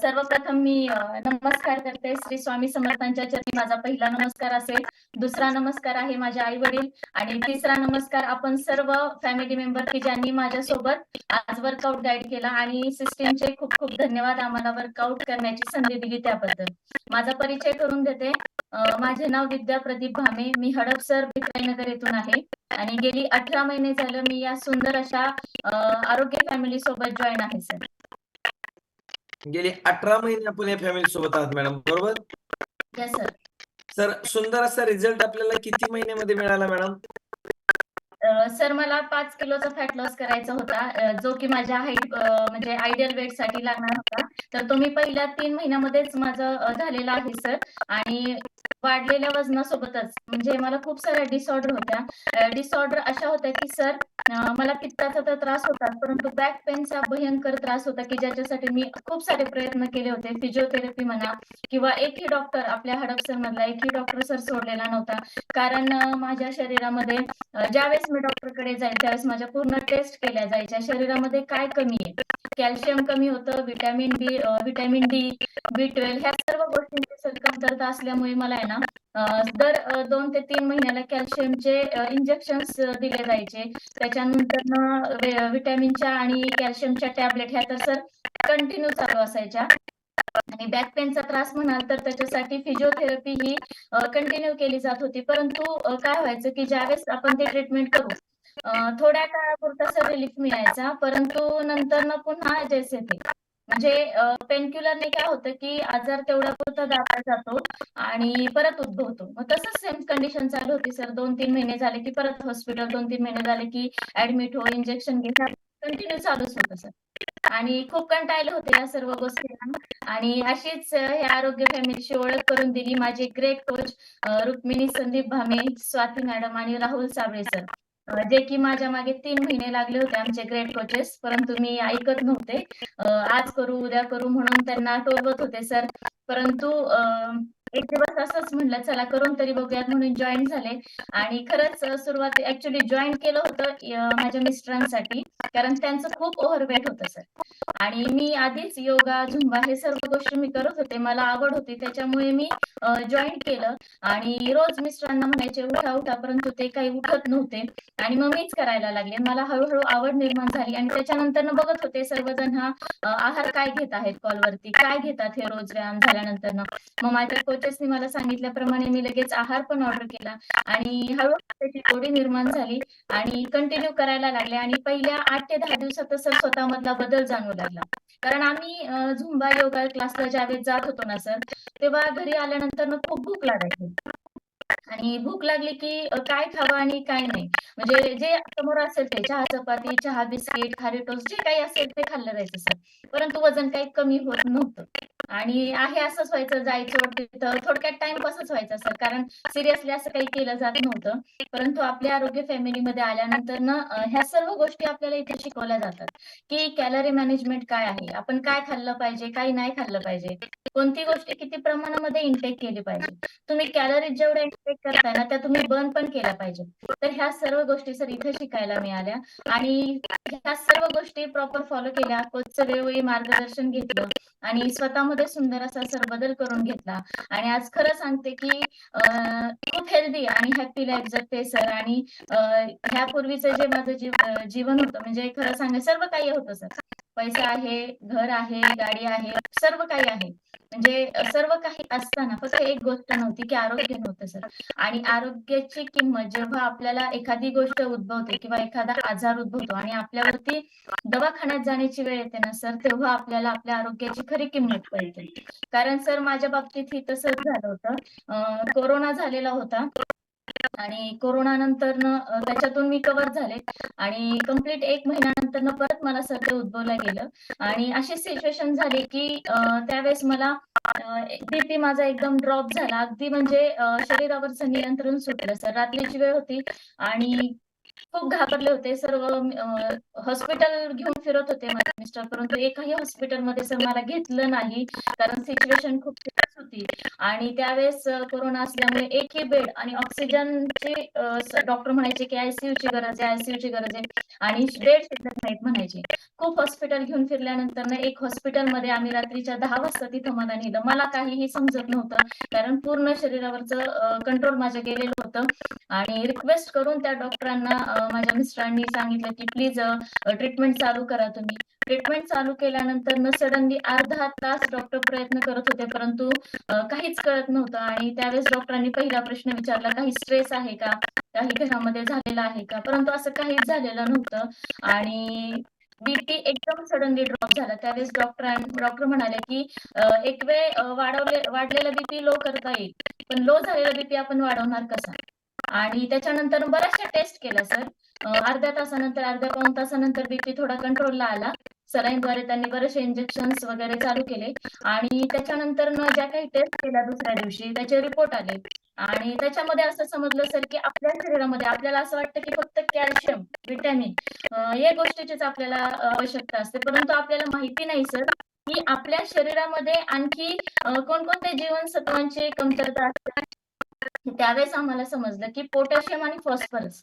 सर्वप्रथम मी नमस्कार करते. श्री स्वामी समर्थांच्या चरणी माझा पहिला नमस्कार असेल. दुसरा नमस्कार आहे माझे आई वडील आणि तिसरा नमस्कार आपण सर्व फॅमिली मेंबर की ज्यांनी माझ्यासोबत आज वर्कआउट गाईड केला आणि सिस्टीमचे खूप खूप धन्यवाद आम्हाला वर्कआउट करण्याची संधी दिली त्याबद्दल. माझा परिचय करून देते. माझे नाव विद्या प्रदीप भामे. मी हडपसर भित्राईनगर येथून आहे आणि गेली 18 महिने झालं मी या सुंदर अशा आरोग्य फॅमिली सोबत जॉईन आहे सर. गेली 18 महिने आपण या फॅमिली सोबत आहात मॅडम, बरोबर? Yes sir. सर, सुंदर असा रिझल्ट आपल्याला किती महिन्यामध्ये मिळाला मॅडम? सर मला 5 किलोचा फॅट लॉस करायचा होता, जो की माझ्या हाईट म्हणजे आयडियल वेट साठी लागणार होता. तर तो मी पहिल्या 3 महिन्यामध्येच माझं झालेला आहे सर. आणि वाढलेल्या वजनासोबतच म्हणजे मला खूप साऱ्या डिसऑर्डर होत्या. डिसऑर्डर अशा होत्या की सर मला पित्ताचा तर त्रास होता, परंतु बॅक पेनचा भयंकर त्रास होता की ज्याच्यासाठी मी खूप सारे प्रयत्न केले होते. फिजिओथेरपी म्हणा किंवा एकही डॉक्टर आपल्या हडपसर मधला एकही डॉक्टर सर सोडलेला नव्हता. कारण माझ्या शरीरामध्ये ज्यावेळेस मी डॉक्टरकडे जाईल त्यावेळेस माझ्या पूर्ण टेस्ट केल्या जायच्या. शरीरामध्ये काय कमी आहे, कॅल्शियम कमी होतं, व्हिटॅमिन डी, B12 ह्या सर्व गोष्टींची सर कमतरता असल्यामुळे मला आहे ना दर 2 ते 3 महिन्याला कॅल्शियमचे इंजेक्शन्स दिले जायचे. त्याच्यानंतर व्हिटॅमिनच्या आणि कॅल्शियमच्या टॅबलेट ह्या तर सर कंटिन्यू चालू असायच्या. आणि बॅक पेनचा त्रास म्हणाल तर त्याच्यासाठी फिजिओथेरपी ही कंटिन्यू केली जात होती. परंतु काय व्हायचं की ज्यावेळेस आपण ते ट्रीटमेंट करू थोड्या काळापुरता रिलीफ मिळायचा, परंतु नंतर पुन्हा जैसे थे. म्हणजे पेनक्युलरने काय होतं की आजार तेवढा पुरता दाबला जातो आणि परत उद्भवतो. मग तसंच सेम कंडिशन चालू होती सर. 2-3 महिने झाले की परत हॉस्पिटल, 2-3 महिने झाले की ऍडमिट हो, इंजेक्शन घे, कंटिन्यू चालूच होतं सर. आणि खूप कंटाळले होते या सर्व गोष्टींना. आणि अशीच ह्या आरोग्य फॅमिलीची ओळख करून दिली माझे great coach Rukmini Sandeep Bhame, Swati madam आणि राहुल साबळे सर. जे की माझ्या मागे 3 महिने लागले होते आमचे ग्रेट कोचेस, परंतु मी ऐकत नव्हते. आज करू, उद्या करू म्हणून त्यांना टोलवत होते सर. परंतु एक दिवस असंच म्हटलं चला करून तरी बघूयात म्हणून जॉईन झाले. आणि खरंच सुरुवात ऍक्च्युली जॉईन केलं होतं माझ्या मिस्टरांसाठी, कारण त्यांचं खूप ओव्हरवेट होतं सर. आणि मी आधीच योगा, झुंबा हे सर्व गोष्टी मी करत होते. मला आवड होती, त्याच्यामुळे मी जॉईन केलं. आणि रोज मिस्टरांना म्हणायचे उठा उठा, परंतु ते काही उठत नव्हते. आणि मग मीच करायला लागले. मला हळूहळू आवड निर्माण झाली आणि त्याच्यानंतर बघत होते सर्वजण हा आहार काय घेत आहेत कॉलवरती, काय घेतात हे रोज व्यायाम झाल्यानंतर. मग माझ्या कोचेसनी मला सांगितल्याप्रमाणे मी लगेच आहार पण ऑर्डर केला आणि हळूहळू त्याची गोडी निर्माण झाली आणि कंटिन्यू करायला लागले. आणि पहिल्या 8 ते 10 दिवसातच सर स्वतःमधला बदल जाणवू लागला. कारण आम्ही झुंबा योगा क्लासला ज्यावेळेस जात होतो ना सर, तेव्हा घरी आल्यानंतर खूप भूक लागायची. आणि भूक लागली की काय खावं आणि काय नाही, म्हणजे जे समोर असेल ते चहा चपाती, चहा बिस्किट, खारी टोस्ट जे काही असेल ते खाल्लं जायचं सर. परंतु वजन काही कमी होत नव्हतं. आणि आहे असंच व्हायचं, जायचं तिथं थोडक्यात टाइमपासच व्हायचा सर, कारण सिरियसली असं काही केलं जात नव्हतं. परंतु आपल्या आरोग्य फॅमिलीमध्ये आल्यानंतर ह्या सर्व गोष्टी आपल्याला इथे शिकवल्या जातात की कॅलरी मॅनेजमेंट काय आहे, आपण काय खाल्लं पाहिजे, काय नाही खाल्लं पाहिजे, कोणती गोष्ट किती प्रमाणामध्ये इनटेक केली पाहिजे, तुम्ही कॅलरीज जेवढ्या इनटेक करताय ना त्या तुम्ही बर्न पण केल्या पाहिजे. तर ह्या सर्व गोष्टी सर इथे शिकायला मिळाल्या. आणि ह्या सर्व गोष्टी प्रॉपर फॉलो केल्या, कोचचं वेळोवेळी मार्गदर्शन घेतलं आणि स्वतःमध्ये सुंदर असा सर बदल करून घेतला. आणि आज खरं सांगते की खूप हेल्दी आणि हॅपी लाईफ जगते सर. आणि ह्यापूर्वीचं जे माझं जीवन होतं, म्हणजे खरं सांगा सर्व काही होतं सर. पैसा आहे, घर आहे, गाडी आहे, सर्व काही आहे. म्हणजे सर्व काही असताना फक्त एक गोष्ट नव्हती की आरोग्य नव्हतं सर. आणि आरोग्याची किंमत जेव्हा आपल्याला एखादी गोष्ट उद्भवते किंवा एखादा आजार उद्भवतो आणि आपल्यावरती दवाखान्यात जाण्याची वेळ येते ना सर, तेव्हा आपल्याला आपल्या आरोग्याची खरी किंमत कळते. कारण सर माझ्या बाबतीत ही तसंच झालं होतं. कोरोना झालेला होता आणि कोरोना नंतर त्याच्यातून मी कव्हर झाले आणि कंप्लीट 1 महिन्यानंतर परत मला सर ते उद्भवलं गेलं. आणि अशी सिच्युएशन झाली की त्यावेळेस मला बीपी माझा एकदम ड्रॉप झाला. अगदी म्हणजे शरीरावरचं नियंत्रण सुटलं सर. रात्रीची वेळ होती आणि खूप घाबरले होते. सर्व हॉस्पिटल घेऊन फिरत होते माझे मिस्टर, परंतु एकही हॉस्पिटलमध्ये सर मला घेतलं नाही, कारण सिच्युएशन खूप सिरियस होती. आणि त्यावेळेस कोरोना असल्यामुळे एकही बेड आणि ऑक्सिजनची डॉक्टर म्हणायचे की आयसीयूची गरज आहे, आयसीयूची गरज आहे. आणि बेड शिल्लक नाहीत म्हणायचे. खूप हॉस्पिटल घेऊन फिरल्यानंतर एक हॉस्पिटलमध्ये आम्ही रात्रीच्या 10 वाजता तिथं मला नेलं. मला काहीही समजत नव्हतं, कारण पूर्ण शरीरावरचं कंट्रोल माझ्या गेलेलं होतं. आणि रिक्वेस्ट करून त्या डॉक्टरांना माझ्या मिस्टरांनी सांगितलं की प्लीज ट्रीटमेंट चालू करा तुम्ही. ट्रीटमेंट चालू केल्यानंतर सडनली अर्धा तास डॉक्टर प्रयत्न करत होते, परंतु काहीच कळत नव्हतं. आणि त्यावेळेस डॉक्टरांनी पहिला प्रश्न विचारला, काही स्ट्रेस आहे का, काही घरामध्ये झालेला आहे का, परंतु असं काहीच झालेलं नव्हतं. आणि बीपी एकदम सडनली ड्रॉप झाला. त्यावेळेस डॉक्टर म्हणाले की एक वेळ वाढलेला बीपी लो करता येईल, पण लो झालेला बीपी आपण वाढवणार कसा. आणि त्याच्यानंतर बऱ्याचशा टेस्ट केल्या सर. अर्ध्या पाऊण तासानंतर बीपी थोडा कंट्रोलला आला. सलाईनद्वारे त्यांनी बरेचसे इंजेक्शन्स वगैरे चालू केले. आणि त्याच्यानंतर ज्या काही टेस्ट केल्या दुसऱ्या दिवशी त्याचे रिपोर्ट आले. आणि त्याच्यामध्ये असं समजलं सर की आपल्या शरीरामध्ये आपल्याला असं वाटतं की फक्त कॅल्शियम, व्हिटॅमिन या गोष्टीचीच आपल्याला आवश्यकता असते, परंतु आपल्याला माहिती नाही सर की आपल्या शरीरामध्ये आणखी कोणकोणत्या जीवनसत्वांची कमतरता असते. त्यावेळेस आम्हाला समजलं की पोटॅशियम आणि फॉस्फरस,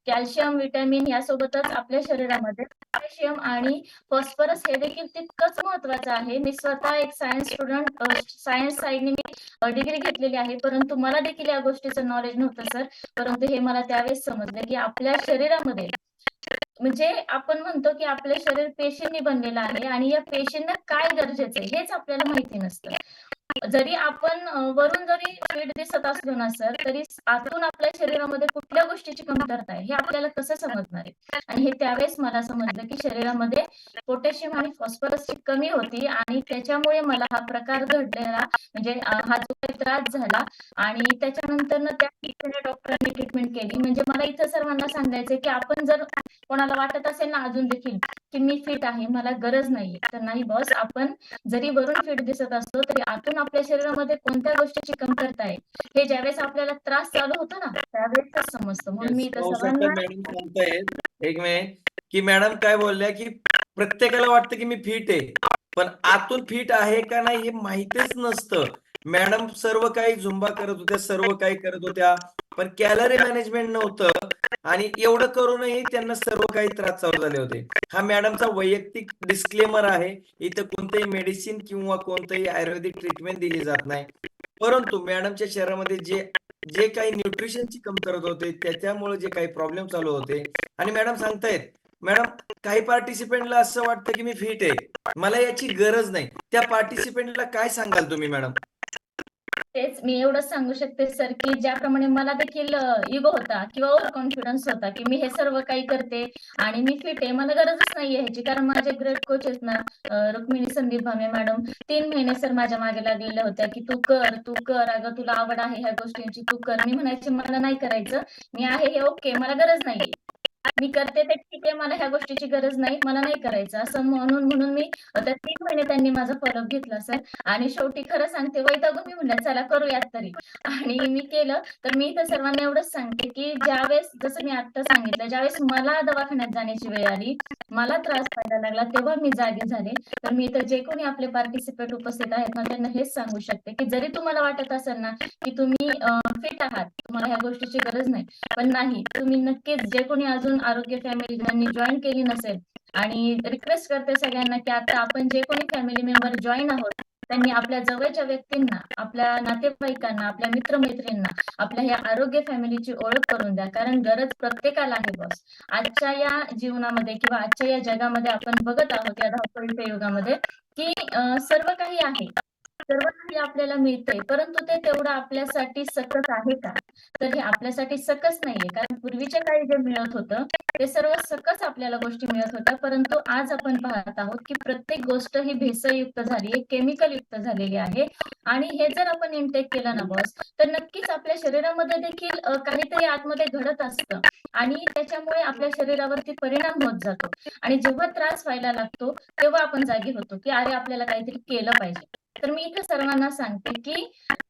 कॅल्शियम, व्हिटॅमिन यासोबतच आपल्या शरीरामध्ये पोटॅशियम आणि फॉस्फरस हे देखील तितकंच महत्वाचं आहे. मी स्वतः एक सायन्स स्टुडंट, सायन्स साईडने मी डिग्री घेतलेली आहे, परंतु मला देखील या गोष्टीचं नॉलेज नव्हतं सर. परंतु हे मला त्यावेळेस समजलं की आपल्या शरीरामध्ये म्हणजे आपण म्हणतो की आपलं शरीर पेशींनी बनलेलं आहे आणि या पेशींना काय गरजेचं आहे हेच आपल्याला माहिती नसतं. जरी आपण वरून जरी फिट दिसत असलो ना सर, तरी आतून आपल्या शरीरामध्ये कुठल्या गोष्टीची कमतरता आहे हे आपल्याला कसं समजणार आहे? आणि हे त्यावेळेस मला समजलं की शरीरामध्ये पोटॅशियम आणि फॉस्फरसची कमी होती आणि त्याच्यामुळे मला हा प्रकार घडलेला म्हणजे हा जो काही त्रास झाला आणि त्याच्यानंतर त्या डॉक्टरांनी ट्रीटमेंट केली. म्हणजे मला इथं सर्वांना सांगायचंय की आपण जर कोणाला वाटत असेल ना अजून देखील की मी फिट आहे, मला गरज नाहीये, तर नाही बॉस, आपण जरी वरून फिट दिसत असलो तरी आतून आपल्या शरीरामध्ये कोणत्या गोष्टीची कमतरता आहे हे ज्यावेळेस आपल्याला त्रास चालू होतो ना त्यावेळेसच समजतं. म्हणून मी इथं पाहू शकता सर्वांना मॅडम सांगतायत एक मिनिट की मॅडम काय बोलल्या की प्रत्येकाला वाटतं की मी फिट आहे, पण आतून फिट आहे का नाही हे माहितीच नसतं. मॅडम सर्व काही झुंबा करत होत्या, सर्व काही करत होत्या, पण कॅलरी मॅनेजमेंट नव्हतं आणि एवढं करूनही त्यांना सर्व काही त्रास चालू झाले होते. हा मॅडमचा वैयक्तिक डिस्क्लेमर आहे. इथं कोणतंही मेडिसिन किंवा कोणतंही आयुर्वेदिक ट्रीटमेंट दिली जात नाही. परंतु मॅडमच्या शरीरामध्ये जे जे काही न्यूट्रिशनची कमतरता होते त्याच्यामुळे जे काही प्रॉब्लेम चालू होते आणि मॅडम सांगतायत मॅडम काही पार्टिसिपेंटला असं वाटतं की मी फिट आहे, मला याची गरज नाही. त्या पार्टिसिपेंटला काय सांगाल तुम्ही मॅडम? तेच मी एवढंच सांगू शकते सर की ज्याप्रमाणे मला देखील इगो होता किंवा ओव्हर कॉन्फिडन्स होता की मी हे सर्व काही करते आणि मी फिट आहे, मला गरजच नाहीये ह्याची. कारण माझे ग्रेट कोच आहेत ना रुक्मिणी संदीप भामे मॅडम, 3 महिने सर माझ्या मागे लागलेल्या होत्या की तू कर तू कर, अगं तुला आवड आहे ह्या गोष्टींची तू कर. मी म्हणायचे मला नाही करायचं, मी आहे हे ओके, मला गरज नाहीये, मी करते ते ठीक आहे, मला ह्या गोष्टीची गरज नाही, मला नाही करायचं असं म्हणून म्हणून मी त्या 3 महिने त्यांनी माझा फॉलोअप घेतला सर. आणि शेवटी खरं सांगते वैतागून मी म्हणलं चला करूयात तरी आणि मी केलं. तर मी तर सर्वांना एवढंच सांगते की ज्यावेळेस जसं मी आता सांगितलं ज्यावेळेस मला दवाखान्यात जाण्याची वेळ आली, मला त्रास व्हायला लागला, तेव्हा मी जागी झाले. तर मी तर जे कोणी आपले पार्टिसिपेट उपस्थित आहेत ना त्यांना हेच सांगू शकते की जरी तुम्हाला वाटत असेल ना की तुम्ही फिट आहात, तुम्हाला ह्या गोष्टीची गरज नाही, पण नाही, तुम्ही नक्कीच जे कोणी अजून आरोग्य फॅमिली ज्यांनी जॉईन केली नसेल आणि रिक्वेस्ट करते सगळ्यांना की आता आपण जे कोणी फॅमिली मेंबर जॉईन आहोत त्यांनी आपल्या जवळच्या व्यक्तींना, आपल्या नातेवाईकांना, आपल्या मित्रमैत्रिणींना आपल्या ह्या आरोग्य फॅमिलीची ओळख करून द्या. कारण गरज प्रत्येकाला आहे बॉस. आजच्या या जीवनामध्ये किंवा आजच्या या जगामध्ये आपण बघत आहोत या धावपळीच्या युगामध्ये की सर्व काही आहे, सर्व काही आपल्याला मिळतंय, परंतु ते तेवढं आपल्यासाठी सकस आहे का? तर हे आपल्यासाठी सकस नाहीये. कारण पूर्वीच्या काळी जे मिळत होतं ते सर्व सकस आपल्याला गोष्टी मिळत होत्या, परंतु आज आपण पाहत आहोत की प्रत्येक गोष्ट ही भेसळयुक्त झाली आहे, केमिकल युक्त झालेली आहे. आणि हे जर आपण इनटेक केलं ना बॉस तर नक्कीच आपल्या शरीरामध्ये देखील काहीतरी आतमध्ये घडत असतं आणि त्याच्यामुळे आपल्या शरीरावरती परिणाम होत जातो. आणि जेव्हा त्रास व्हायला लागतो तेव्हा आपण जागी होतो की अरे आपल्याला काहीतरी केलं पाहिजे. तर मी इथे सर्वांना सांगते की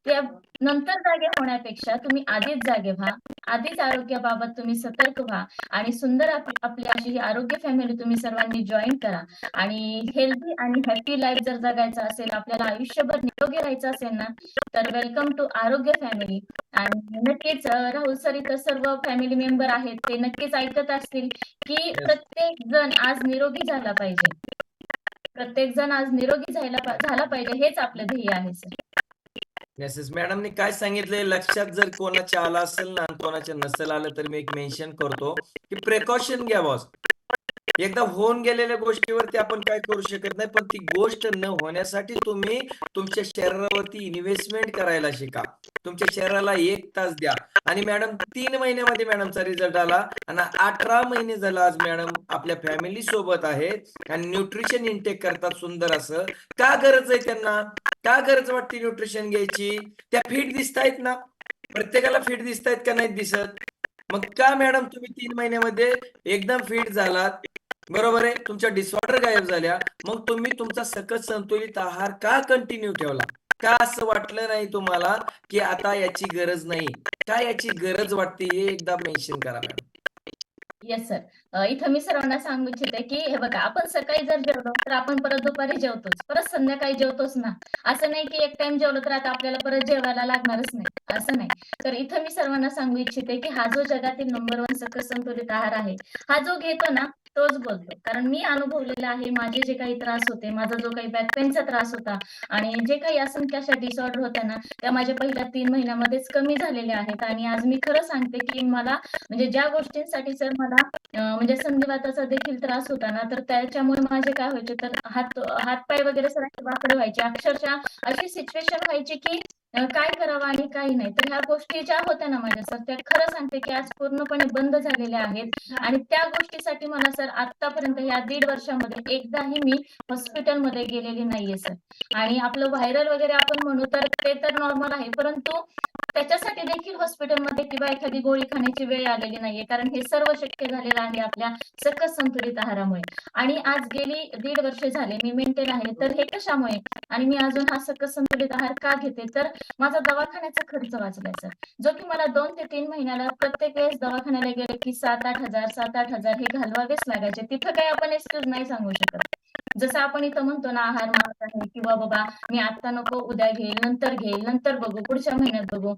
त्या नंतर जागे होण्यापेक्षा तुम्ही आधीच जागे व्हा, आधीच आरोग्याबाबत तुम्ही सतर्क व्हा आणि सुंदर आपली अशी ही आरोग्य फॅमिली तुम्ही सर्वांनी जॉईन करा. आणि हेल्दी आणि हॅपी लाईफ जर जगायचं असेल, आपल्याला आयुष्यभर निरोगी राहायचं असेल ना, तर वेलकम टू आरोग्य फॅमिली. आणि नक्कीच राहुल सर इथं सर्व फॅमिली मेंबर आहेत ते नक्कीच ऐकत असतील की प्रत्येक जण आज निरोगी झाला पाहिजे, प्रत्येक जण आज निरोगी झाला पाहिजे, हेच आपलं ध्येय आहे सर. येस मॅडमने काय सांगितलंय लक्षात जर कोणाच्या आला असेल ना आणि कोणाच्या नसेल आलं तर मी एक मेन्शन करतो की प्रिकॉशन घ्या बॉस. एकदा होऊन गेलेल्या गोष्टीवरती आपण काय करू शकत नाही, पण ती गोष्ट न होण्यासाठी तुम्ही तुमच्या शरीरावरती इन्व्हेस्टमेंट करायला शिका. तुमच्या शरीराला 1 तास द्या. आणि मॅडम 3 महिन्यामध्ये मॅडमचा रिझल्ट आला आणि 18 महिने झालं आज मॅडम आपल्या फॅमिली सोबत आहेत आणि न्यूट्रिशन इनटेक करतात सुंदर असं. का गरज आहे त्यांना, का गरज वाटते न्यूट्रिशन घ्यायची? त्या फिट दिसतायत ना, प्रत्येकाला फिट दिसतायत का नाही दिसत? मग का मॅडम तुम्ही 3 महिन्यामध्ये एकदम फिट झालात, बरोबर आहे, तुमच्या डिसऑर्डर गायब झाल्या, मग तुम्ही तुमचा सकस संतुलित आहार का कंटिन्यू ठेवला? का असं वाटलं नाही तुम्हाला की आता याची गरज नाही? का याची गरज वाटते हे एकदा मेन्शन करा मॅडम. येस सर, इथं मी सर्वांना सांगू इच्छिते की हे बघा, आपण सकाळी जर जेवलो तर आपण परत दुपारी जेवतोच, परत संध्याकाळी जेवतोच ना. असं नाही की एक टाइम जेवलो तर आता आपल्याला परत जेवायला लागणारच नाही, असं नाही. तर इथं मी सर्वांना सांगू इच्छिते की हा जो जगातील नंबर 1 सकस संतुलित आहार आहे, हा जो घेतो ना तोच बोलतो. कारण मी अनुभवलेलं आहे, माझे जे काही त्रास होते, माझा जो काही बॅक पेनचा त्रास होता आणि जे काही असंख्य अशा डिसऑर्डर होत्या ना त्या माझ्या पहिल्या 3 महिन्यामध्येच कमी झालेल्या आहेत. आणि आज मी खरं सांगते की मला म्हणजे ज्या गोष्टींसाठी सर मला मला म्हणजे संधिवाताचा देखील त्रास होता ना, तर त्याच्यामुळे माझे काय व्हायचे तर हातपाय वगैरे सर असे वाकडे व्हायचे. अक्षरशः अशी सिच्युएशन व्हायची की काय करावं आणि काही नाही. तर ह्या गोष्टी ज्या होत्या ना माझ्या सर, त्या खरं सांगते की आज पूर्णपणे बंद झालेल्या आहेत आणि त्या गोष्टीसाठी मला सर आतापर्यंत या 1.5 वर्षामध्ये एकदाही मी हॉस्पिटलमध्ये गेलेली नाहीये सर. आणि आपलं व्हायरल वगैरे आपण म्हणू तर ते तर नॉर्मल आहे, परंतु त्याच्यासाठी देखील हॉस्पिटलमध्ये किंवा एखादी गोळी खाण्याची वेळ आलेली नाहीये. कारण हे सर्व शक्य झालेलं आहे आपल्या सकस संतुलित आहारामुळे. आणि आज गेली 1.5 वर्ष झाले मी मेंटेन आहे. तर हे कशामुळे? आणि मी अजून हा सकस संतुलित आहार का घेते? तर माझा दवाखान्याचा खर्च वाचलाय सर. जो की मला 2 ते 3 महिन्याला प्रत्येक वेळेस दवाखान्याला गेले की 7-8 हजार 7-8 हजार हे घालवावेच लागायचे. तिथं काही आपण एक्सक्यूज नाही सांगू शकत. जसं आपण इथं म्हणतो ना आहार महाग आहे किंवा बाबा मी आता नको उद्या घेईल नंतर बघू पुढच्या महिन्यात बघू.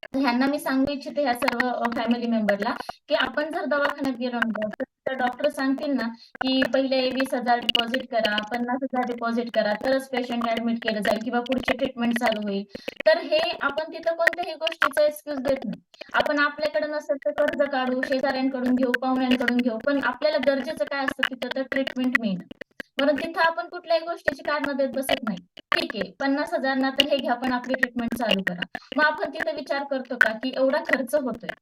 तर ह्यांना मी सांगू इच्छिते ह्या सर्व फॅमिली मेंबरला की आपण जर दवाखान्यात गेलो ना तर डॉक्टर सांगतील ना की पहिले 20,000 डिपॉझिट करा, 50,000 डिपॉझिट करा, तरच पेशंट ऍडमिट केलं जाईल किंवा पुढची ट्रीटमेंट चालू होईल. तर हे आपण तिथं कोणत्याही गोष्टीचा एक्सक्यूज देत नाही. आपण आपल्याकडे नसेल तर कर्ज काढू, शेजाऱ्यांकडून घेऊ, पाहुण्यांकडून घेऊ, पण आपल्याला गरजेचं काय असतं तिथं तर ट्रीटमेंट मिळणं. म्हणून तिथं आपण कुठल्याही गोष्टीची कारणं देत बसत नाही. ठीक आहे 50,000 ना तर हे घ्या पण आपली ट्रीटमेंट चालू करा. मग आपण तिथं विचार करतो का की एवढा खर्च होतोय,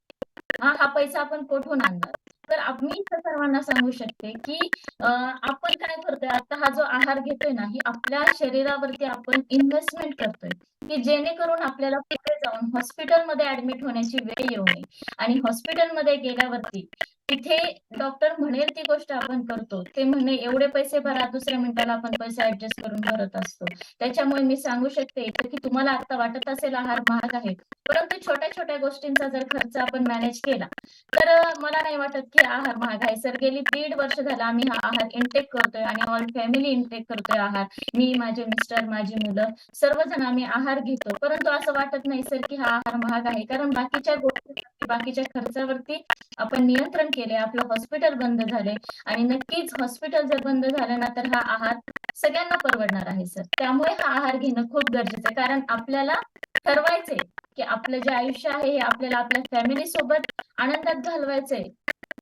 हा पैसा आपण कुठून आणणार? तर मी इथं सर्वांना सांगू शकते की आपण काय करतोय आता हा जो आहार घेतोय ना ही आपल्या शरीरावरती आपण इन्व्हेस्टमेंट करतोय की जेणेकरून आपल्याला पुढे जाऊन हॉस्पिटलमध्ये ऍडमिट होण्याची वेळ येऊ नये. आणि हॉस्पिटलमध्ये गेल्यावरती तिथे डॉक्टर म्हणेल ती गोष्ट आपण करतो. ते म्हणे एवढे पैसे भरा, दुसऱ्या मिनिटाला आपण पैसे ऍडजस्ट करून भरत असतो. त्याच्यामुळे मी सांगू शकते इथं की तुम्हाला आता वाटत असेल आहार महाग आहे, परंतु छोट्या छोट्या गोष्टींचा जर खर्च आपण मॅनेज केला तर मला नाही वाटत की आहार महाग आहे. सर गेली 1.5 वर्ष झाला आम्ही हा आहार इनटेक करतोय आणि ऑल फॅमिली इनटेक करतोय आहार. मी, माझे मिस्टर, माझी मुलं सर्वजण आम्ही आहार घेतो. परंतु असं वाटत नाही सर की हा आहार महाग आहे, कारण बाकीच्या गोष्टी बाकीच्या खर्चावरती आपण नियंत्रण केले. आपलं हॉस्पिटल बंद झाले आणि नक्कीच हॉस्पिटल जर बंद झालं ना तर हा आहार सगळ्यांना परवडणार आहे सर. त्यामुळे हा आहार घेणं खूप गरजेचं आहे, कारण आपल्याला ठरवायचंय की आपलं जे आयुष्य आहे हे आपल्याला आपल्या फॅमिली सोबत आनंदात घालवायचंय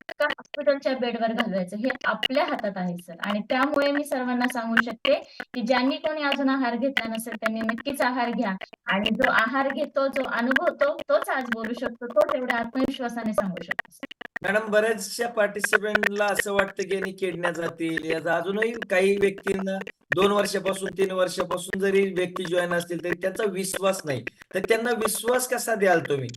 का हॉस्पिटलच्या बेडवर घालवायचं हे आपल्या हातात आहे सर. आणि त्यामुळे मी सर्वांना सांगू शकते की ज्यांनी कोणी अजून आहार घेतला नसेल त्यांनी नक्कीच आहार घ्या. आणि जो आहार घेतो, जो अनुभवतो तोच आज बोलू शकतो, तोच एवढ्या आत्मविश्वासाने सांगू शकतो. मॅडम बऱ्याचशा पार्टिसिपेंटला असं वाटतं की यांनी किडन्या जातील. याचा अजूनही काही व्यक्तींना 2 वर्षापासून 3 वर्षापासून जरी व्यक्ती जॉईन असतील तरी त्याचा विश्वास नाही. तर त्यांना विश्वास कसा द्याल तुम्ही?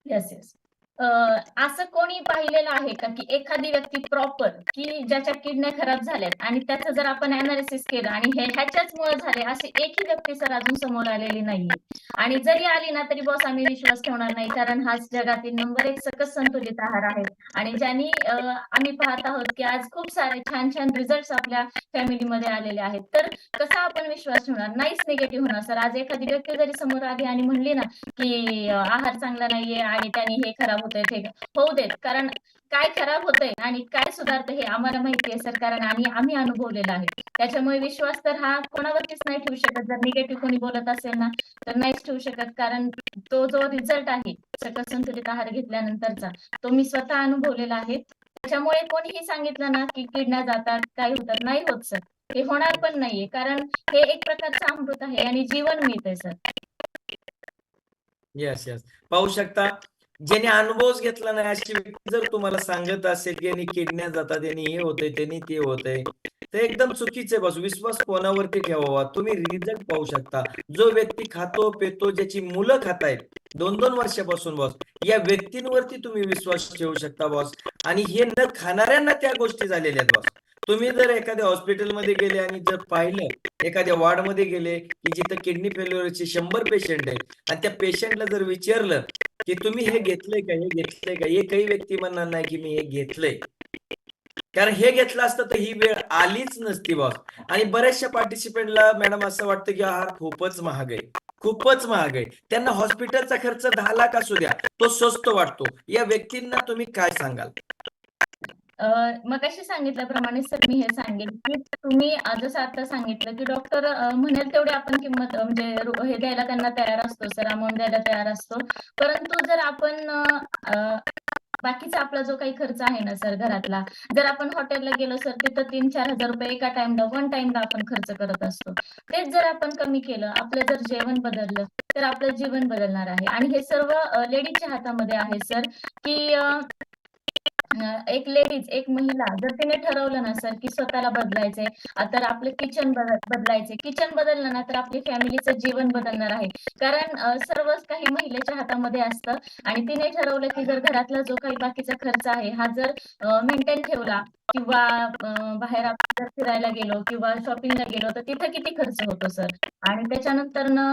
Yes yes. असं कोणी पाहिलेलं आहे का की एखादी व्यक्ती प्रॉपर की ज्याच्या किडन्या खराब झाल्यात आणि त्याचं जर आपण अनालिसिस केलं आणि हे ह्याच्याचमुळे झाले अशी एकही व्यक्ती सर अजून समोर आलेली नाहीये. आणि जरी आली ना तरी बॉस आम्ही विश्वास ठेवणार नाही, कारण हाच जगातील नंबर 1 सकस संतुलित आहार आहे. आणि ज्यांनी आम्ही पाहत आहोत की आज खूप सारे छान छान रिझल्ट्स आपल्या फॅमिलीमध्ये आलेले आहेत. तर कसा आपण विश्वास ठेवणार? नाहीच निगेटिव्ह होणार सर. आज एखादी व्यक्ती जरी समोर आली आणि म्हणली ना की आहार चांगला नाहीये आणि त्याने हे खराब होतंय ते होऊ देत, कारण काय खराब होतंय आणि काय सुधारतं हे आम्हाला माहिती आहे सर, कारण आम्ही अनुभवलेलं आहे. त्याच्यामुळे विश्वास तर हा कोणावरतीच नाही ठेवू शकत. जर निगेटिव्ह कोणी बोलत असेल ना तर नाहीच ठेवू शकत, कारण तो जो रिझल्ट आहे सकस संतुलित आहार घेतल्यानंतरचा तो मी स्वतः अनुभवलेला आहे. त्याच्यामुळे कोणीही सांगितलं ना की किडन्या जातात काय होतात, नाही होत सर. हे होणार पण नाहीये, कारण हे एक प्रकारचं अमृत आहे आणि जीवन मिळतंय सर. Yes yes. पाहू शकता ज्याने अनुभवच घेतला नाही अशी व्यक्ती जर तुम्हाला सांगत असेल की यांनी किडन्या जातात, यांनी हे होतंय, त्यांनी ते होतंय, तर एकदम चुकीचं आहे बस. विश्वास कोणावरती ठेवावा? तुम्ही रिझल्ट पाहू शकता. जो व्यक्ती खातो पेतो, ज्याची मुलं खातायत 2-2 वर्षापासून बॉस, या व्यक्तींवरती तुम्ही विश्वास ठेवू शकता बॉस. आणि हे न खाणाऱ्यांना त्या गोष्टी झालेल्या आहेत बॉस. तुम्ही जर एखाद्या हॉस्पिटलमध्ये गेले आणि जर पाहिलं एखाद्या वॉर्डमध्ये गेले की जिथं किडनी फेल्युअरचे 100 पेशंट आहेत आणि त्या पेशंटला जर विचारलं की तुम्ही हे घेतलंय का, हे घेतलंय का, एकही व्यक्ती म्हणणार नाही की मी हे घेतलंय. कारण हे घेतलं असतं तर ही वेळ आलीच नसती बॉस. आणि बऱ्याचशा पार्टिसिपेंटला मॅडम असं वाटतं की आहार खूपच महाग आहे, खूपच महाग आहे. त्यांना हॉस्पिटलचा खर्च 10 लाख असू द्या तो स्वस्त वाटतो. या व्यक्तींना तुम्ही काय सांगाल? मगाशी सांगितल्याप्रमाणे सर मी हे सांगेन की तुम्ही जसं आता सांगितलं की डॉक्टर म्हणेल तेवढी आपण किंमत म्हणजे हे द्यायला त्यांना तयार असतो सर, अमाऊंट द्यायला तयार असतो. परंतु जर आपण बाकीचा आपला जो काही खर्च आहे ना सर घरातला, जर आपण हॉटेलला गेलो सर तिथं 3-4 हजार रुपये एका टाइमला वन टाइमला आपण खर्च करत असतो. तेच जर आपण कमी केलं, आपलं जर जेवण बदललं, तर आपलं जीवन बदलणार आहे. आणि हे सर्व लेडीजच्या हातामध्ये आहे सर, की एक लेडीज, एक महिला जर तिने ठरवलं ना सर, की स्वतःला बदलायचंय, तर आपलं किचन बदलायचंय. किचन बदललं ना तर आपली फॅमिलीचं जीवन बदलणार आहे. कारण सर्वच काही महिलेच्या हातामध्ये असतं आणि तिने ठरवलं, की जर घरातला जो काही बाकीचा खर्च आहे, हा जर मेंटेन ठेवला किंवा बाहेर आपण जर फिरायला गेलो किंवा शॉपिंगला गेलो, तर तिथं किती खर्च होतो सर. आणि त्याच्यानंतरनं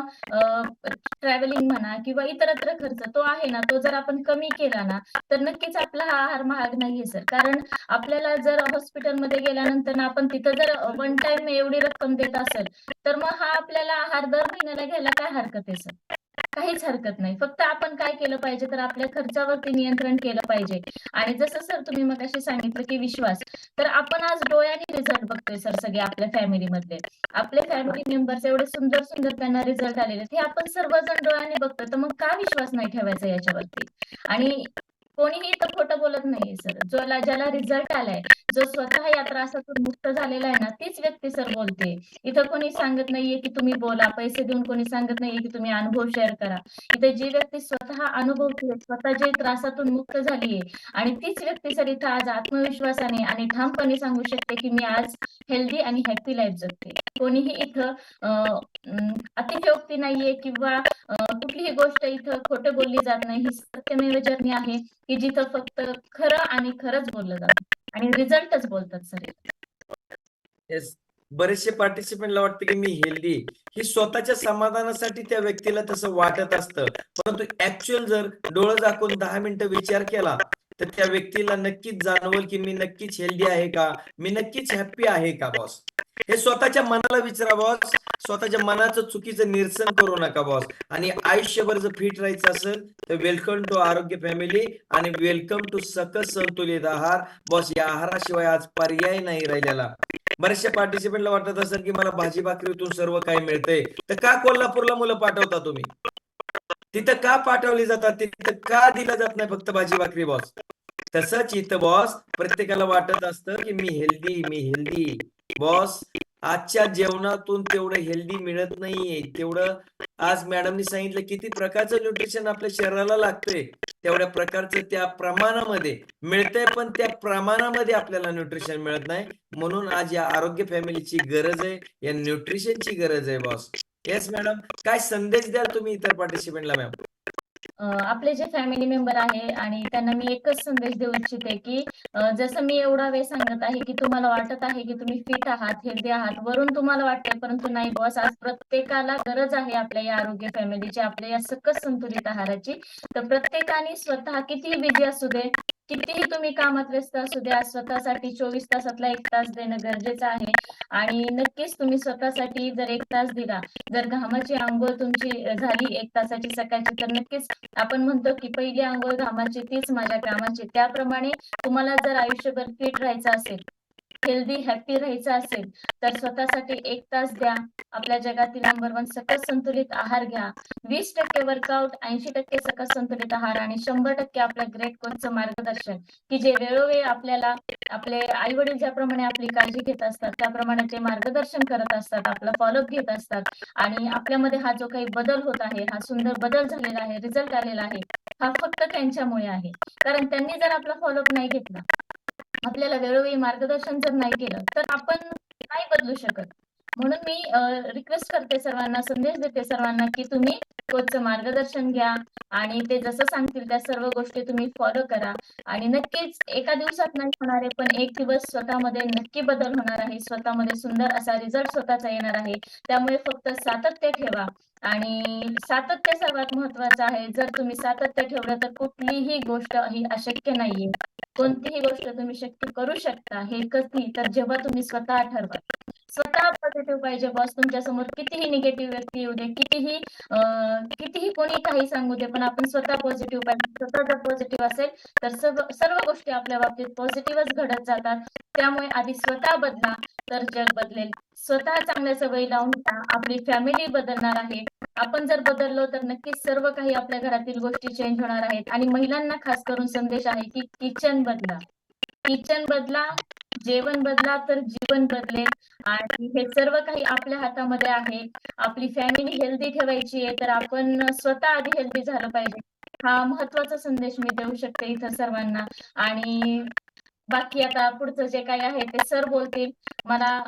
ट्रॅव्हलिंग म्हणा किंवा इतरत्र खर्च तो आहे ना, तो जर आपण कमी केला ना, तर नक्कीच आपला हा आहार महाग नाहीये सर. कारण आपल्याला जर हॉस्पिटलमध्ये गेल्यानंतर ना आपण तिथं जर वन टाइम एवढी रक्कम देत असेल, तर मग हा आपल्याला आहार दर महिन्याला घ्यायला काय हरकत आहे सर? काहीच हरकत नाही. फक्त आपण काय केलं पाहिजे, तर आपल्या खर्चावरती नियंत्रण केलं पाहिजे. आणि जसं सर तुम्ही मगाशी सांगितलं, की विश्वास, तर आपण आज डोळ्यांनी रिझल्ट बघतोय सर सगळे आपल्या फॅमिलीमधले. आपले फॅमिली मेंबर्स एवढे सुंदर सुंदर त्यांना रिझल्ट आलेले आहेत. हे आपण सर्वजण डोळ्यांनी बघतोय, तर मग का विश्वास नाही ठेवायचा याच्यावरती? आणि कोणीही इथं खोटं बोलत नाहीये सर. ज्याला रिझल्ट आलाय, जो स्वतः या त्रासातून मुक्त झालेला आहे ना, तीच व्यक्ती सर बोलते. इथं कोणी सांगत नाहीये, की तुम्ही बोला. पैसे देऊन कोणी सांगत नाहीये, की तुम्ही अनुभव शेअर करा. इथे जी व्यक्ती स्वतः अनुभवते, स्वतः जे त्रासातून मुक्त झालीये आणि तीच व्यक्ती सर इथं आज आत्मविश्वासाने आणि ठामपणे सांगू शकते, की मी आज हेल्दी आणि हॅपी लाईफ जगते. कोणीही इथं अतिशयोक्ती नाहीये किंवा कुठलीही गोष्ट इथं खोटं बोलली जात नाही. ही सत्यमेव जर्नी आहे, की जिथं फक्त खरं आणि खरंच बोललं जातं आणि रिझल्टच बोलतात सर. येस. बरेचसे पार्टिसिपेंटला वाटतं की मी हेल्दी, ही स्वतःच्या समाधानासाठी त्या व्यक्तीला तसं वाटत असतं. परंतु ऍक्च्युअल जर डोळं झाकून 10 मिनिटं विचार केला, तर त्या व्यक्तीला नक्कीच जाणवल की मी नक्कीच हेल्दी आहे का, मी नक्कीच हॅप्पी आहे का बॉस. हे स्वतःच्या मनाला विचारा बॉस. स्वतःच्या मनाचं चुकीचं निरसन करू नका बॉस. आणि आयुष्यभर जर फिट राहायचं असेल तर वेलकम टू आरोग्य फॅमिली आणि वेलकम टू सकस संतुलित आहार बॉस. या आहाराशिवाय आज पर्याय नाही राहिलेला. बऱ्याचशा पार्टिसिपेंटला वाटत असेल की मला भाजी भाकरीतून सर्व काही मिळतंय, तर का कोल्हापूरला मुलं पाठवता तुम्ही? तिथं का पाठवली जातात? तिथं का दिलं जात नाही फक्त भाजी भाकरी बॉस? तसंच इथं बॉस प्रत्येकाला वाटत असतं की मी हेल्दी बॉस. आजच्या जेवणातून तेवढं हेल्दी मिळत नाहीये. तेवढं आज मॅडमनी सांगितलं किती प्रकारचं न्यूट्रिशन आपल्या शरीराला लागतंय, तेवढ्या प्रकारचं त्या प्रमाणामध्ये मिळतंय, पण त्या प्रमाणामध्ये आपल्याला न्यूट्रिशन मिळत नाही. म्हणून आज या आरोग्य फॅमिलीची गरज आहे, या न्यूट्रिशनची गरज आहे बॉस. येस मॅडम, काय संदेश द्याल तुम्ही इतर पार्टिसिपेंटला मॅम? आपले जे फॅमिली मेंबर आहे आणि त्यांना मी एकच संदेश देऊ इच्छिते, की जसं मी एवढा वेळ सांगत आहे, की तुम्हाला वाटत आहे, की तुम्ही फिट आहात, हेल्दी आहात, वरून तुम्हाला वाटतंय, परंतु नाही बॉस, आज प्रत्येकाला गरज आहे आपल्या या आरोग्य फॅमिलीची, आपल्या या सकस संतुलित आहाराची. तर प्रत्येकाने स्वतः कितीही बिझी असू दे, कितीही तुम्ही कामात व्यस्त असू द्या, स्वतःसाठी 24 तासातला 1 तास देणं गरजेचं आहे. आणि नक्कीच तुम्ही स्वतःसाठी जर 1 तास दिला, जर घामाची अंघोळ तुमची झाली 1 तासाची सकाळची, तर नक्कीच आपण म्हणतो, की पहिली अंघोळ घामाची तीच माझ्या कामाची. त्याप्रमाणे तुम्हाला जर आयुष्यभर फिट राहायचं असेल, हेल्दी हॅपी राहायचं असेल, तर स्वतःसाठी 1 तास द्या. आपल्या जगातील नंबर 1 सकस संतुलित आहार घ्या. 20% वर्कआउट, 80% सकस संतुलित आहार आणि 100% आपल्या ग्रेट कोचचं मार्गदर्शन, की जे वेळोवेळी आपल्याला आपले आई वडील ज्याप्रमाणे आपली काळजी घेत असतात, त्याप्रमाणे ते मार्गदर्शन करत असतात, आपला फॉलोअप घेत असतात. आणि आपल्यामध्ये हा जो काही बदल होत आहे, हा सुंदर बदल झालेला आहे, रिझल्ट आलेला आहे, हा फक्त त्यांच्यामुळे आहे. कारण त्यांनी जर आपला फॉलोअप नाही घेतला, आपल्याला वेळोवेळी मार्गदर्शन जर नाही केलं, तर आपण नाही बदलू शकत. म्हणून मी रिक्वेस्ट करते सर्वांना, संदेश देते सर्वांना, की तुम्ही कोचचं मार्गदर्शन घ्या आणि ते जसं सांगतील त्या सर्व गोष्टी तुम्ही फॉलो करा. आणि नक्कीच एका दिवसात नाही होणार आहे, पण एक दिवस स्वतःमध्ये नक्की बदल होणार आहे. स्वतःमध्ये सुंदर असा रिझल्ट स्वतःचा येणार आहे. त्यामुळे फक्त सातत्य ठेवा आणि सातत्य सर्वात महत्वाचं आहे. जर तुम्ही सातत्य ठेवलं, तर कुठलीही गोष्ट ही अशक्य नाहीये. कोणतीही गोष्ट तुम्ही शक्य करू शकता. हे कधी? तर जेव्हा तुम्ही स्वतः ठरवा. स्वतः पॉझिटिव्ह पाहिजे बॉस. तुमच्या समोर कितीही निगेटिव्ह व्यक्ती येऊ दे, कितीही कोणी काही सांगू दे, पण आपण स्वतः पॉझिटिव्ह पाहिजे. स्वतः जर पॉझिटिव्ह असेल, तर सर्व गोष्टी आपल्या बाबतीत पॉझिटिव्हच घडत जातात. त्यामुळे आधी स्वतः बदला तर जग बदलेल. स्वतः चांगल्या सवयी लावून घ्या, आपली फॅमिली बदलणार आहे. आपण जर बदललो तर नक्कीच सर्व काही आपल्या घरातील गोष्टी चेंज होणार आहेत. आणि महिलांना खास करून संदेश आहे की किचन बदला, किचन बदला, जेवण बदला तर जीवन बदलेल. आणि हे सर्व काही आपल्या हातामध्ये आहे. आपली फॅमिली हेल्दी ठेवायची आहे तर आपण स्वतः आधी हेल्दी झालं पाहिजे. हा महत्वाचा संदेश मी देऊ शकते इथं सर्वांना. आणि बाकी आता पुढचं जे काही आहे ते सर बोलतील. मला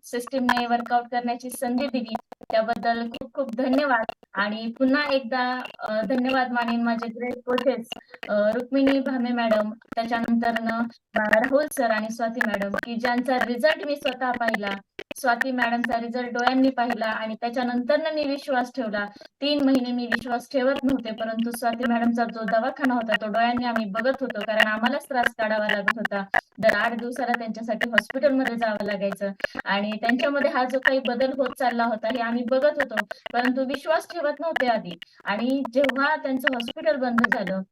सिस्टीमने वर्कआउट करण्याची संधी दिली त्याबद्दल खूप खूप धन्यवाद. आणि पुन्हा एकदा धन्यवाद मानेन माझे ग्रेट कोचेस रुक्मिणी भामे मॅडम, त्याच्यानंतर राहुल सर आणि स्वाती मॅडम, की ज्यांचा रिझल्ट मी स्वतः पाहिला. स्वाती मॅडमचा रिझल्ट डोळ्यांनी पाहिला आणि त्याच्यानंतर मी विश्वास ठेवला. 3 महिने मी विश्वास ठेवत नव्हते, परंतु स्वाती मॅडमचा जो दवाखाना होता तो डोळ्यांनी आम्ही बघत होतो, कारण आम्हालाच त्रास काढावा लागत होता. दर 8 दिवसाला त्यांच्यासाठी हॉस्पिटलमध्ये जावं लागायचं आणि त्यांच्यामध्ये हा जो काही बदल होत चालला होता हे आम्ही बघत होतो, परंतु विश्वास ठेवत नव्हते आधी. आणि जेव्हा त्यांचं हॉस्पिटल बंद झालं,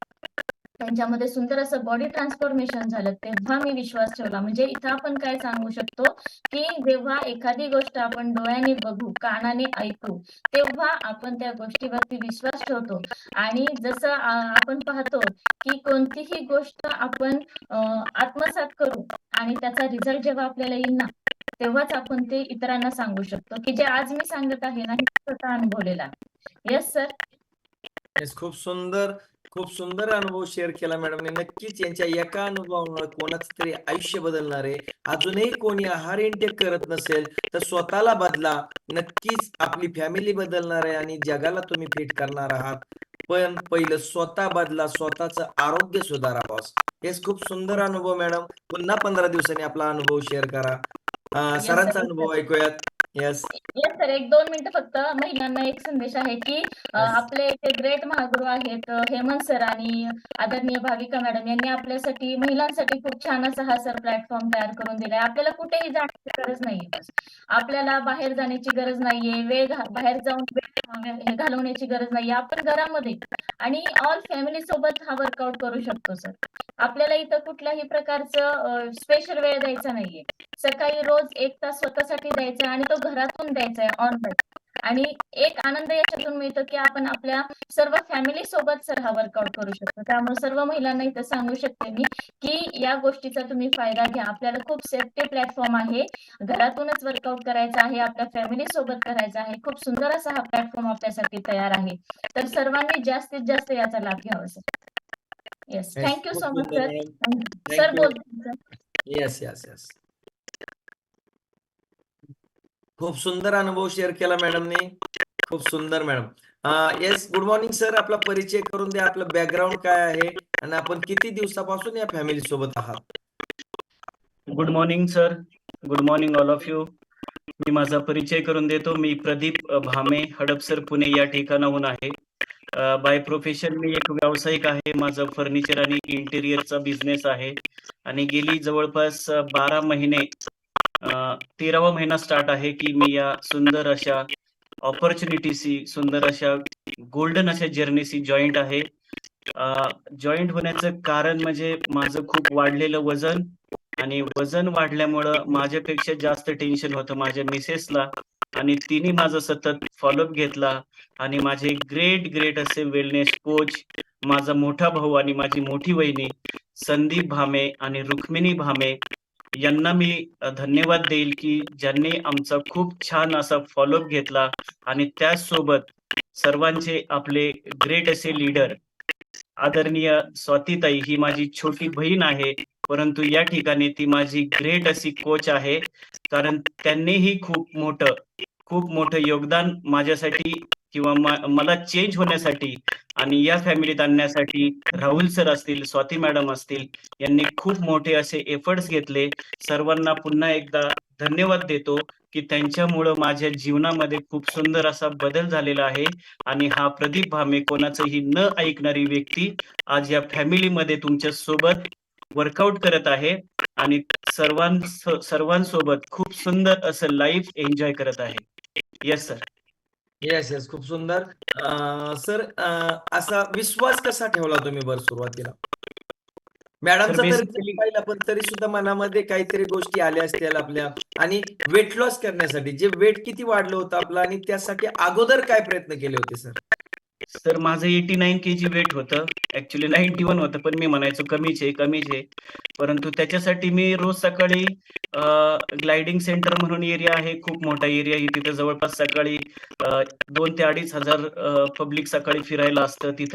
त्यांच्यामध्ये सुंदर असं बॉडी ट्रान्सफॉर्मेशन झालं, तेव्हा मी विश्वास ठेवला. म्हणजे इथं आपण काय सांगू शकतो की जेव्हा एखादी गोष्ट आपण डोळ्याने बघू, कानाने ऐकू, तेव्हा आपण त्या गोष्टीवरती विश्वास ठेवतो. आणि जसं आपण पाहतो की कोणतीही गोष्ट आपण आत्मसात करू आणि त्याचा रिझल्ट जेव्हा आपल्याला येईल ना, तेव्हाच आपण ते इतरांना सांगू शकतो, की जे आज मी सांगत आहे ना हे स्वतः अनुभवलेला. Yes sir. येस, खूप सुंदर अनुभव शेअर केला मॅडमने. नक्कीच यांच्या एका अनुभवामुळे कोणाचं तरी आयुष्य बदलणार आहे. अजूनही कोणी आहार इंटेक करत नसेल तर स्वतःला बदला, नक्कीच आपली फॅमिली बदलणार आहे आणि जगाला तुम्ही फिट करणार आहात. पण पहिलं स्वतः बदला, स्वतःचं आरोग्य सुधारा बॉस. हेच खूप सुंदर अनुभव मॅडम. पुन्हा 15 दिवसांनी आपला अनुभव शेअर करा. Yes, सरांचा sir. अनुभव ऐकूयात. येस. येस सर, 1-2 मिनिटं फक्त. महिलांना एक संदेश आहे की आपले ते ग्रेट महागुरू आहेत हेमंत सर आणि आदरणीय भाविका मॅडम यांनी आपल्यासाठी महिलांसाठी खूप छान असा हा सर प्लॅटफॉर्म तयार करून दिलाय. आपल्याला कुठेही जाण्याची गरज नाहीये. बस आपल्याला बाहेर जाण्याची गरज नाहीये, बाहेर जाऊन वेळ घालवण्याची गरज नाहीये. आपण घरामध्ये आणि ऑल फॅमिली सोबत हा वर्कआउट करू शकतो सर. आपल्याला इथं कुठल्याही प्रकारचं स्पेशल वेळ द्यायचा नाहीये. सकाळी रोज 1 तास स्वतःसाठी द्यायचा आणि तो घरातून द्यायचा आहे ऑनलाईन. आणि एक आनंद याच्यातून मिळतो की आपण आपल्या सर्व फॅमिली सोबत सर हा वर्कआउट करू शकतो. त्यामुळे सर्व महिलांना इथं सांगू शकते मी की या गोष्टीचा तुम्ही फायदा घ्या. आपल्याला खूप सेफ्टी प्लॅटफॉर्म आहे. घरातूनच वर्कआउट करायचा आहे, आपल्या फॅमिली सोबत करायचा आहे. खूप सुंदर असा हा प्लॅटफॉर्म आपल्यासाठी तयार आहे. तर सर्वांनी जास्तीत जास्त याचा लाभ घ्यावा sir. Yes, thank you so much sir. Sir बोलतो. Yes yes yes. खूप सुंदर अनुभव शेअर केला मॅडमने. खूप सुंदर madam. Yes, good morning sir. आपला परिचय करून द्या. आपलं बॅकग्राऊंड काय आहे आणि आपण किती दिवसापासून या फॅमिली सोबत आहात? Good morning sir. Good morning all of you. मी माझा परिचय करून देतो. मी प्रदीप भामे, हडपसर, पुणे या ठिकाणाहून आहे. बाय प्रोफेशन मी एक व्यावसायिक आहे. माझं फर्निचर आणि इंटेरियरचा बिझनेस आहे आणि गेली जवळपास 12 महिने 13वा महिना स्टार्ट आहे की मी या सुंदर अशा ऑपॉर्च्युनिटीशी, सुंदर अशा गोल्डन अशा जर्नीशी जॉईंट आहे. जॉईंट होण्याचं कारण म्हणजे माझं खूप वाढलेलं वजन आणि वजन वाढल्यामुळं माझ्यापेक्षा जास्त टेन्शन होतं माझ्या मिसेसला आणि तिने माझं सतत फॉलोअप घेतला आणि माझे ग्रेट असे वेलनेस कोच, माझा मोठा भाऊ आणि माझी मोठी वहिनी संदीप भामे आणि रुक्मिणी भामे यांना मी धन्यवाद देईल की ज्यांनी आमचा खूप छान असा फॉलोअप घेतला. आणि त्याचसोबत सर्वांचे आपले ग्रेट असे लीडर आदरणीय स्वातीताई, ही माझी छोटी बहीण आहे, परंतु या ठिकाणी ती माझी ग्रेट अशी कोच आहे. कारण त्यांनीही खूप मोठं योगदान माझ्यासाठी किंवा मला चेंज होण्यासाठी आणि या फॅमिलीत आणण्यासाठी राहुल सर असतील, स्वाती मॅडम असतील, यांनी खूप मोठे असे एफर्ट्स घेतले. सर्वांना पुन्हा एकदा धन्यवाद देतो की त्यांच्यामुळं माझ्या जीवनामध्ये खूप सुंदर असा बदल झालेला आहे. आणि हा प्रदीप भामे, कोणाचंही न ऐकणारी व्यक्ती, आज या फॅमिलीमध्ये तुमच्या सोबत वर्कआउट करत आहे आणि सर्वांसोबत खूप सुंदर असं लाईफ एन्जॉय करत आहे. Yes sir. येस, खूप सुंदर. सर, असा विश्वास कसा ठेवला तुम्ही बरं सुरुवातीला? मॅडमचा तर basically- पाहिला, पण तरी सुद्धा मनामध्ये काहीतरी गोष्टी आल्या असतील आपल्या. आणि वेट लॉस करण्यासाठी जे वेट किती वाढलं होतं आपलं आणि त्यासाठी अगोदर काय प्रयत्न केले होते सर? सर माझं 89 kg वेट होतं. ऍक्च्युली 91 होतं, पण मी म्हणायचो कमीच आहे. परंतु त्याच्यासाठी मी रोज सकाळी ग्लायडिंग सेंटर म्हणून एरिया आहे, खूप मोठा एरिया आहे. तिथे जवळपास सकाळी 2,000 ते 2,500 पब्लिक सकाळी फिरायला असतं. तिथं